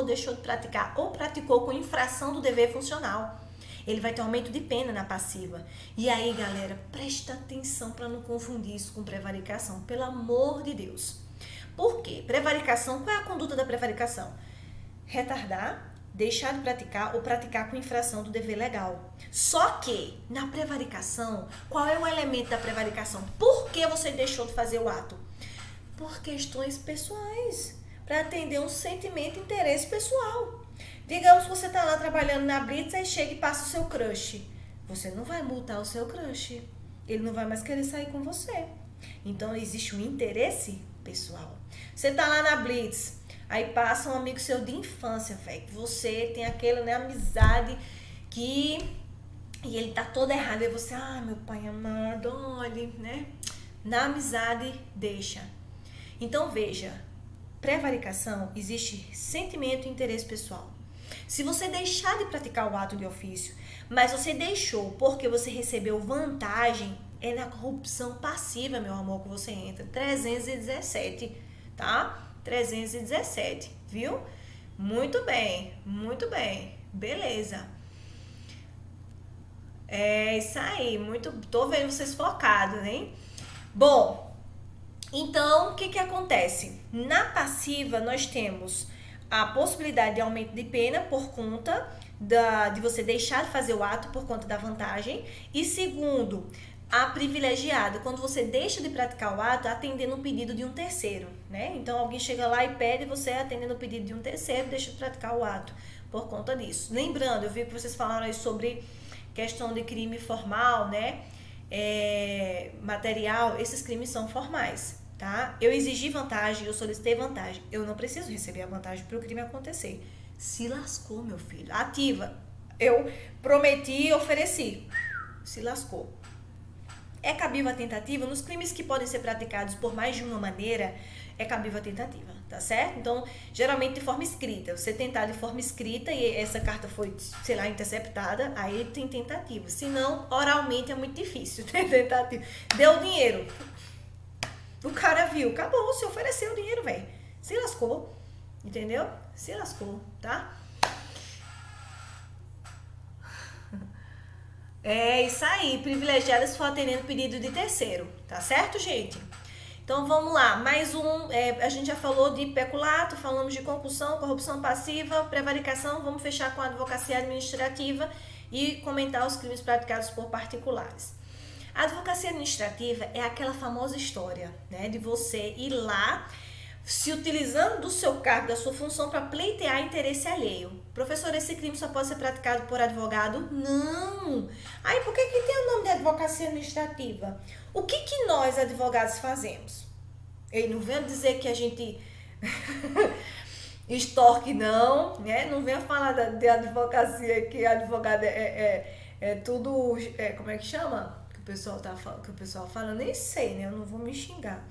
deixou de praticar ou praticou com infração do dever funcional. Ele vai ter um aumento de pena na passiva. E aí, galera, presta atenção para não confundir isso com prevaricação, pelo amor de Deus. Por quê? Prevaricação, qual é a conduta da prevaricação? Retardar, deixar de praticar ou praticar com infração do dever legal. Só que, na prevaricação, qual é o elemento da prevaricação? Por que você deixou de fazer o ato? Por questões pessoais, para atender um sentimento e interesse pessoal. Digamos que você está lá trabalhando na Blitz e chega e passa o seu crush. Você não vai multar o seu crush. Ele não vai mais querer sair com você. Então, existe um interesse pessoal. Você está lá na Blitz, aí passa um amigo seu de infância, velho. Você tem aquela, né, amizade que... E ele tá todo errado. E você, meu pai amado, olha, né? Na amizade, deixa. Então, veja, prevaricação, existe sentimento e interesse pessoal. Se você deixar de praticar o ato de ofício, mas você deixou porque você recebeu vantagem, é na corrupção passiva, meu amor, que você entra. 317, tá? 317, viu? Muito bem, beleza. É isso aí, tô vendo vocês focados, hein? Bom, então, o que acontece? Na passiva, nós temos a possibilidade de aumento de pena por conta de você deixar de fazer o ato por conta da vantagem. E segundo, a privilegiada, quando você deixa de praticar o ato atendendo o pedido de um terceiro, né? Então, alguém chega lá e pede, você atendendo o pedido de um terceiro, deixa de praticar o ato por conta disso. Lembrando, eu vi que vocês falaram aí sobre questão de crime formal, né? Material, esses crimes são formais, tá? Eu exigi vantagem, eu solicitei vantagem, eu não preciso receber a vantagem para o crime acontecer. Se lascou, meu filho. Ativa. Eu prometi e ofereci. Se lascou. É cabível a tentativa? Nos crimes que podem ser praticados por mais de uma maneira, é cabível a tentativa, tá certo? Então, geralmente de forma escrita. Você tentar de forma escrita e essa carta foi, sei lá, interceptada, aí tem tentativa. Se não, oralmente é muito difícil ter tentativa. Deu o dinheiro. O cara viu, acabou, se ofereceu o dinheiro, velho. Se lascou, entendeu? Se lascou, tá? É isso aí, privilegiadas for atendendo pedido de terceiro, tá certo, gente? Então vamos lá, mais um, a gente já falou de peculato, falamos de concussão, corrupção passiva, prevaricação, vamos fechar com a advocacia administrativa e comentar os crimes praticados por particulares. A advocacia administrativa é aquela famosa história, né, de você ir lá se utilizando do seu cargo, da sua função para pleitear interesse alheio. Professor, esse crime só pode ser praticado por advogado? Não! Aí, por que tem o nome de advocacia administrativa? O que nós, advogados, fazemos? Eu não venho dizer que a gente extorque, não, né? Não venho falar de advocacia, que advogado é tudo, como é que chama? Que o pessoal fala, nem sei, né? Eu não vou me xingar.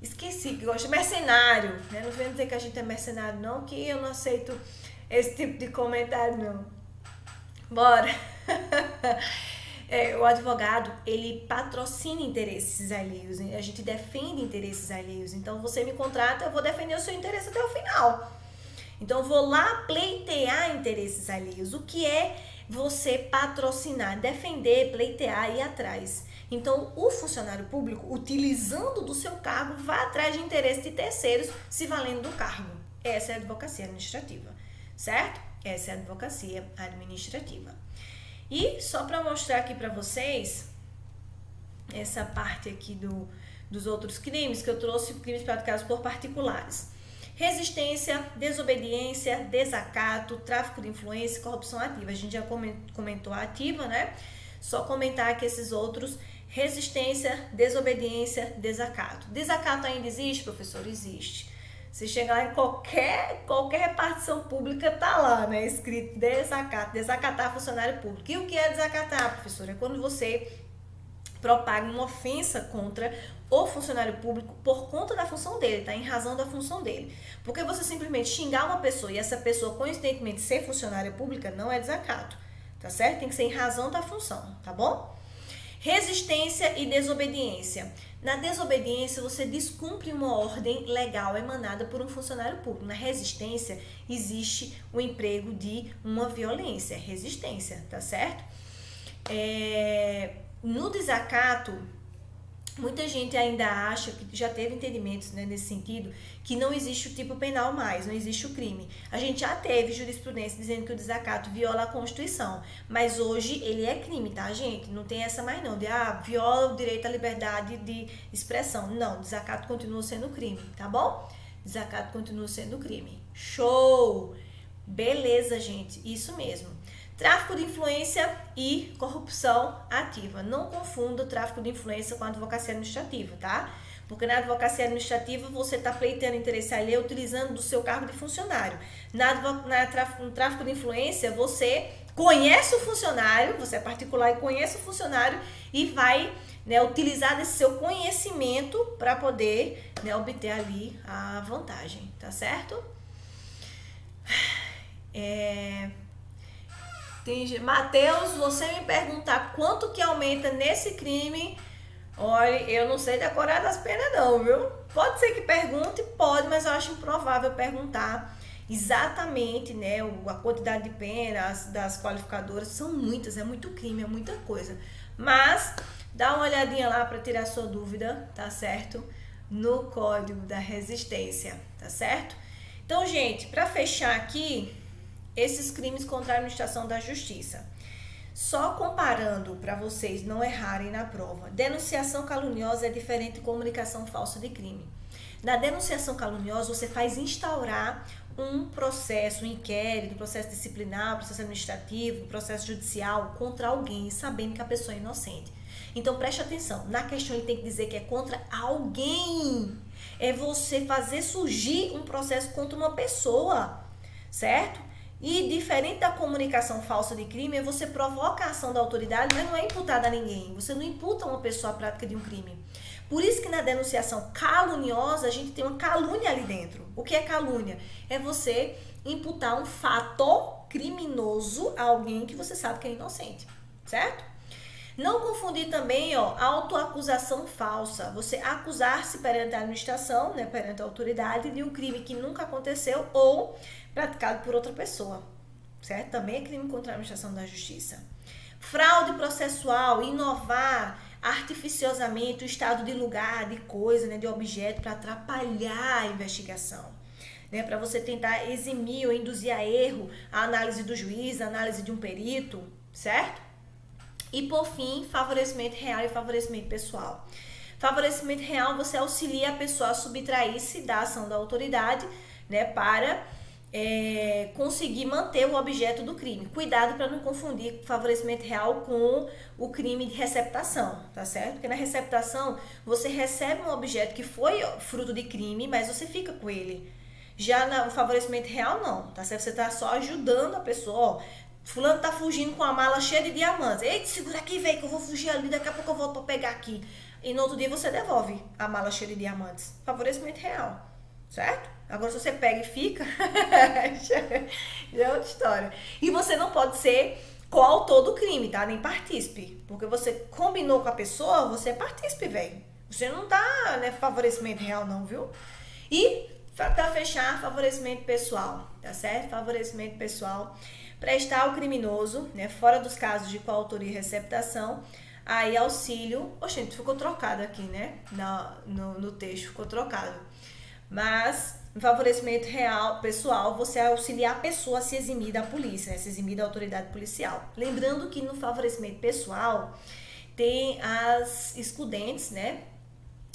Esqueci que gosta, mercenário, né? Não venho dizer que a gente é mercenário, não, que eu não aceito esse tipo de comentário, não. Bora! O advogado, ele patrocina interesses alheios, a gente defende interesses alheios. Então, você me contrata, eu vou defender o seu interesse até o final. Então, eu vou lá pleitear interesses alheios. O que é você patrocinar, defender, pleitear e ir atrás? Então, o funcionário público, utilizando do seu cargo, vai atrás de interesses de terceiros, se valendo do cargo. Essa é a advocacia administrativa, certo? Essa é a advocacia administrativa. E só para mostrar aqui para vocês, essa parte aqui dos outros crimes, que eu trouxe crimes praticados por particulares. Resistência, desobediência, desacato, tráfico de influência e corrupção ativa. A gente já comentou a ativa, né? Só comentar aqui esses outros. Resistência, desobediência, desacato. Desacato ainda existe, professor? Existe. Você chega lá em qualquer repartição pública, tá lá, né? Escrito desacato, desacatar funcionário público. E o que é desacatar, professor? É quando você propaga uma ofensa contra o funcionário público por conta da função dele, tá? Em razão da função dele. Porque você simplesmente xingar uma pessoa e essa pessoa coincidentemente ser funcionária pública não é desacato, tá certo? Tem que ser em razão da função, tá bom? Resistência e desobediência. Na desobediência, você descumpre uma ordem legal emanada por um funcionário público. Na resistência, existe o emprego de uma violência, resistência, tá certo? No desacato, muita gente ainda acha, que já teve entendimentos, né, nesse sentido, que não existe o tipo penal mais, não existe o crime. A gente já teve jurisprudência dizendo que o desacato viola a Constituição, mas hoje ele é crime, tá, gente? Não tem essa mais não, de viola o direito à liberdade de expressão. Não, desacato continua sendo crime, tá bom? Desacato continua sendo crime. Show! Beleza, gente, isso mesmo. Tráfico de influência e corrupção ativa. Não confunda o tráfico de influência com a advocacia administrativa, tá? Porque na advocacia administrativa você está pleiteando interesse alheio utilizando do seu cargo de funcionário. No tráfico de influência você conhece o funcionário, você é particular e conhece o funcionário e vai, né, utilizar desse seu conhecimento para poder, né, obter ali a vantagem, tá certo? Matheus, você me perguntar quanto que aumenta nesse crime, olha, eu não sei decorar das penas não, viu? Pode ser que pergunte, pode, mas eu acho improvável perguntar exatamente, né, a quantidade de penas das qualificadoras. São muitas, é muito crime, é muita coisa. Mas dá uma olhadinha lá para tirar sua dúvida, tá certo? No Código da Resistência, tá certo? Então, gente, para fechar aqui, esses crimes contra a administração da justiça. Só comparando para vocês não errarem na prova. Denunciação caluniosa é diferente de comunicação falsa de crime. Na denunciação caluniosa, você faz instaurar um processo, um inquérito, um processo disciplinar, um processo administrativo, um processo judicial contra alguém, sabendo que a pessoa é inocente. Então, preste atenção. Na questão, ele tem que dizer que é contra alguém. É você fazer surgir um processo contra uma pessoa, certo? E diferente da comunicação falsa de crime, é você provoca a ação da autoridade, mas não é imputada a ninguém. Você não imputa uma pessoa a prática de um crime. Por isso que na denunciação caluniosa, a gente tem uma calúnia ali dentro. O que é calúnia? É você imputar um fato criminoso a alguém que você sabe que é inocente, certo? Não confundir também, autoacusação falsa. Você acusar-se perante a administração, né, perante a autoridade, de um crime que nunca aconteceu ou praticado por outra pessoa, certo? Também é crime contra a administração da justiça. Fraude processual, inovar artificiosamente o estado de lugar, de coisa, né, de objeto para atrapalhar a investigação, né, para você tentar eximir ou induzir a erro a análise do juiz, a análise de um perito, certo? E por fim, favorecimento real e favorecimento pessoal. Favorecimento real, você auxilia a pessoa a subtrair-se da ação da autoridade, né, para conseguir manter o objeto do crime. Cuidado para não confundir favorecimento real com o crime de receptação, tá certo? Porque na receptação, você recebe um objeto que foi fruto de crime, mas você fica com ele. Já no favorecimento real, não, tá certo? Você tá só ajudando a pessoa, ó. Fulano tá fugindo com a mala cheia de diamantes. Eita, segura aqui, velho, que eu vou fugir ali, daqui a pouco eu volto pra pegar aqui. E no outro dia você devolve a mala cheia de diamantes. Favorecimento real, certo? Agora se você pega e fica, já é outra história. E você não pode ser coautor do crime, tá? Nem partícipe. Porque você combinou com a pessoa, você é partícipe, velho. Você não tá, né, favorecimento real não, viu? E para fechar, favorecimento pessoal, tá certo? Favorecimento pessoal. Prestar ao criminoso, né, fora dos casos de coautoria e receptação, aí auxílio. Oxe, ficou trocado aqui, né? No texto ficou trocado. Mas, no favorecimento real, pessoal, você auxilia a pessoa a se eximir da polícia, né? Se eximir da autoridade policial. Lembrando que no favorecimento pessoal tem as excludentes, né?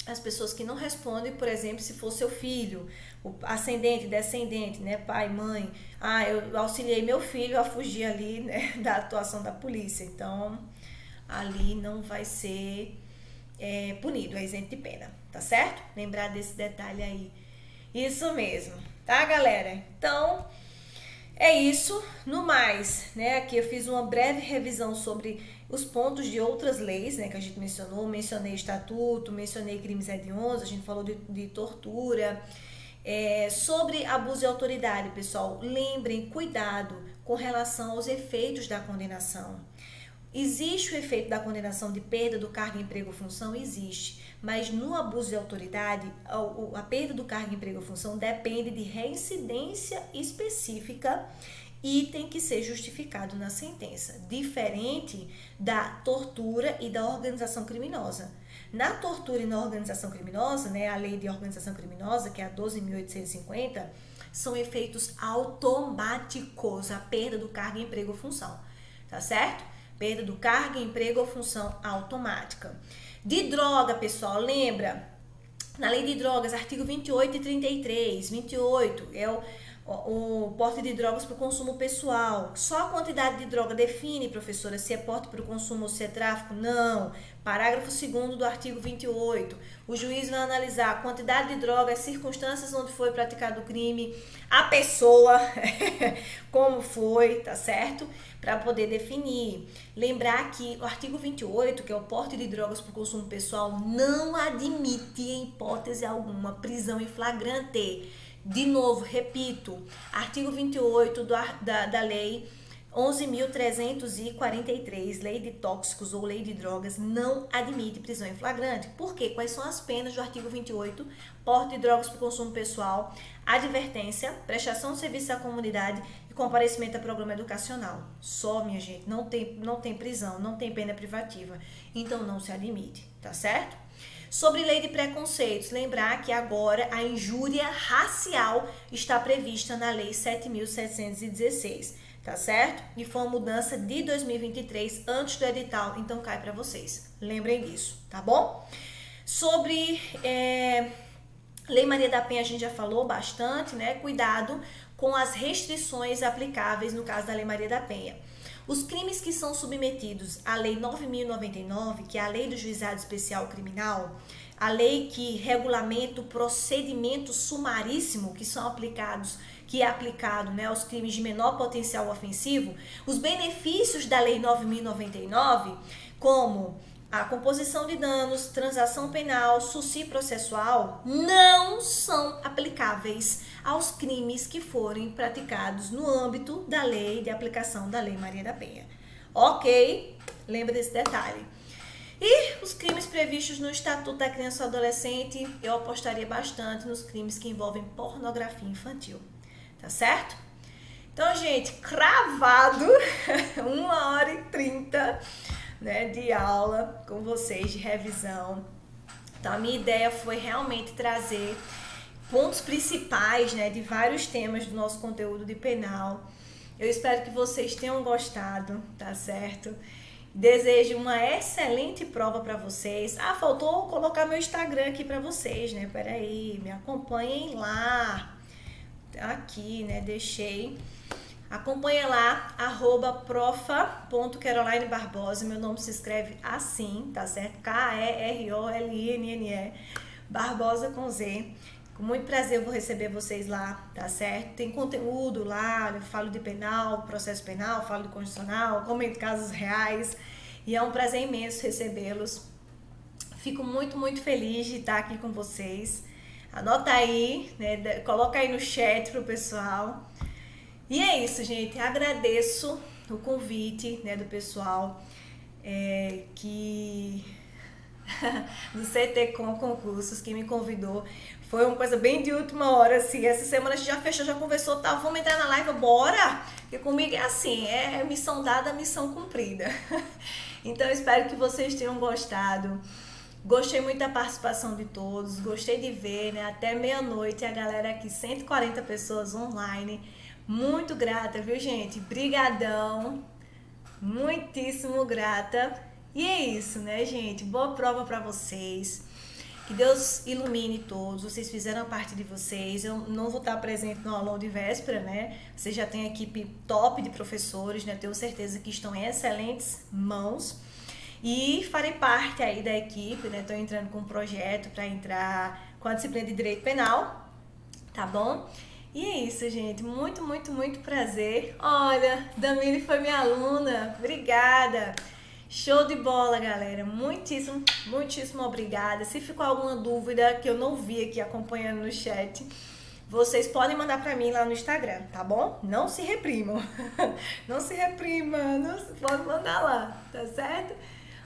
As pessoas que não respondem, por exemplo, se for seu filho, o ascendente, descendente, né, pai, mãe. Eu auxiliei meu filho a fugir ali, né, da atuação da polícia. Então, ali não vai ser punido, é isento de pena, tá certo? Lembrar desse detalhe aí. Isso mesmo, tá, galera? Então, é isso. No mais, né, aqui eu fiz uma breve revisão sobre os pontos de outras leis, né, que a gente mencionou. Mencionei estatuto, mencionei crimes hediondos, a gente falou de tortura. Sobre abuso de autoridade, pessoal, lembrem, cuidado com relação aos efeitos da condenação. Existe o efeito da condenação de perda do cargo, emprego ou função? Existe. Mas no abuso de autoridade, a perda do cargo, emprego ou função depende de reincidência específica e tem que ser justificado na sentença, diferente da tortura e da organização criminosa. Na tortura e na organização criminosa, né, a lei de organização criminosa, que é a 12.850, são efeitos automáticos, a perda do cargo, emprego ou função, tá certo? Perda do cargo, emprego ou função automática. De droga, pessoal, lembra? Na lei de drogas, artigo 28 e 33, 28 é o porte de drogas para o consumo pessoal. Só a quantidade de droga define, professora, se é porte para o consumo ou se é tráfico? Não. Parágrafo 2º do artigo 28. O juiz vai analisar a quantidade de droga, as circunstâncias onde foi praticado o crime, a pessoa, como foi, tá certo? Para poder definir. Lembrar que o artigo 28, que é o porte de drogas para o consumo pessoal, não admite em hipótese alguma prisão em flagrante. De novo, repito, artigo 28 da lei 11.343, lei de tóxicos ou lei de drogas, não admite prisão em flagrante. Por quê? Quais são as penas do artigo 28? Porte de drogas para o consumo pessoal, advertência, prestação de serviço à comunidade e comparecimento a programa educacional. Só, minha gente, não tem prisão, não tem pena privativa. Então, não se admite, tá certo? Sobre lei de preconceitos, lembrar que agora a injúria racial está prevista na lei 7.716, tá certo? E foi uma mudança de 2023, antes do edital, então cai para vocês. Lembrem disso, tá bom? Sobre Lei Maria da Penha a gente já falou bastante, né? Cuidado com as restrições aplicáveis no caso da Lei Maria da Penha. Os crimes que são submetidos à Lei 9.099, que é a Lei do Juizado Especial Criminal, a lei que regulamenta o procedimento sumaríssimo que é aplicado, né, aos crimes de menor potencial ofensivo, os benefícios da Lei 9.099, como a composição de danos, transação penal, súci processual, não são aplicáveis aos crimes que forem praticados no âmbito da lei de aplicação da Lei Maria da Penha. Ok? Lembra desse detalhe. E os crimes previstos no Estatuto da Criança e do Adolescente, eu apostaria bastante nos crimes que envolvem pornografia infantil. Tá certo? Então, gente, cravado 1h30, né, de aula com vocês, de revisão. Então, a minha ideia foi realmente trazer pontos principais, né, de vários temas do nosso conteúdo de penal. Eu espero que vocês tenham gostado, tá certo? Desejo uma excelente prova para vocês. Ah, faltou colocar meu Instagram aqui para vocês, né? Peraí, me acompanhem lá. Aqui, né? Deixei. Acompanha lá, @profa.carolinebarbosa. Meu nome se escreve assim, tá certo? K-E-R-O-L-I-N-N-E. Barbosa com Z. Com muito prazer eu vou receber vocês lá, tá certo? Tem conteúdo lá, eu falo de penal, processo penal, falo de constitucional, comento casos reais. E é um prazer imenso recebê-los. Fico muito, muito feliz de estar aqui com vocês. Anota aí, né? Coloca aí no chat pro pessoal. E é isso, gente. Agradeço o convite, né, do pessoal do CT Com Concursos, que me convidou. Foi uma coisa bem de última hora, assim. Essa semana a gente já fechou, já conversou, tá? Vamos entrar na live, bora! Porque comigo é assim, é missão dada, missão cumprida. Então, eu espero que vocês tenham gostado. Gostei muito da participação de todos, gostei de ver, né? Até meia-noite, a galera aqui, 140 pessoas online. Muito grata, viu, gente? Brigadão. Muitíssimo grata. E é isso, né, gente? Boa prova pra vocês. Que Deus ilumine todos. Vocês fizeram a parte de vocês. Eu não vou estar presente no aulão de véspera, né? Vocês já têm a equipe top de professores, né? Tenho certeza que estão em excelentes mãos. E farei parte aí da equipe, né? Estou entrando com um projeto para entrar com a disciplina de Direito Penal, tá bom? E é isso, gente. Muito, muito, muito prazer. Olha, Damile foi minha aluna. Obrigada. Show de bola, galera. Muitíssimo, muitíssimo obrigada. Se ficou alguma dúvida que eu não vi aqui acompanhando no chat, vocês podem mandar pra mim lá no Instagram, tá bom? Não se reprimam. Não se reprimam. Pode mandar lá, tá certo?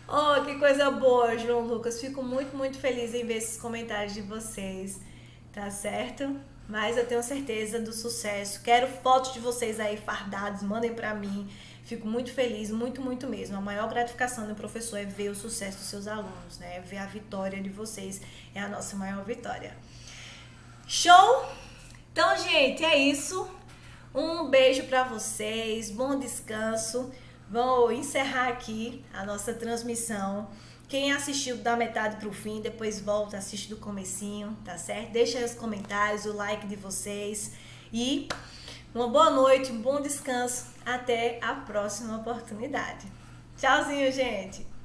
Oh, que coisa boa, João Lucas. Fico muito, muito feliz em ver esses comentários de vocês, tá certo? Mas eu tenho certeza do sucesso. Quero fotos de vocês aí fardados, mandem pra mim. Fico muito feliz, muito, muito mesmo. A maior gratificação do professor é ver o sucesso dos seus alunos, né? Ver a vitória de vocês é a nossa maior vitória. Show? Então, gente, é isso. Um beijo pra vocês, bom descanso. Vou encerrar aqui a nossa transmissão. Quem assistiu da metade pro fim, depois volta, assiste do comecinho, tá certo? Deixa aí os comentários, o like de vocês. E uma boa noite, um bom descanso. Até a próxima oportunidade. Tchauzinho, gente!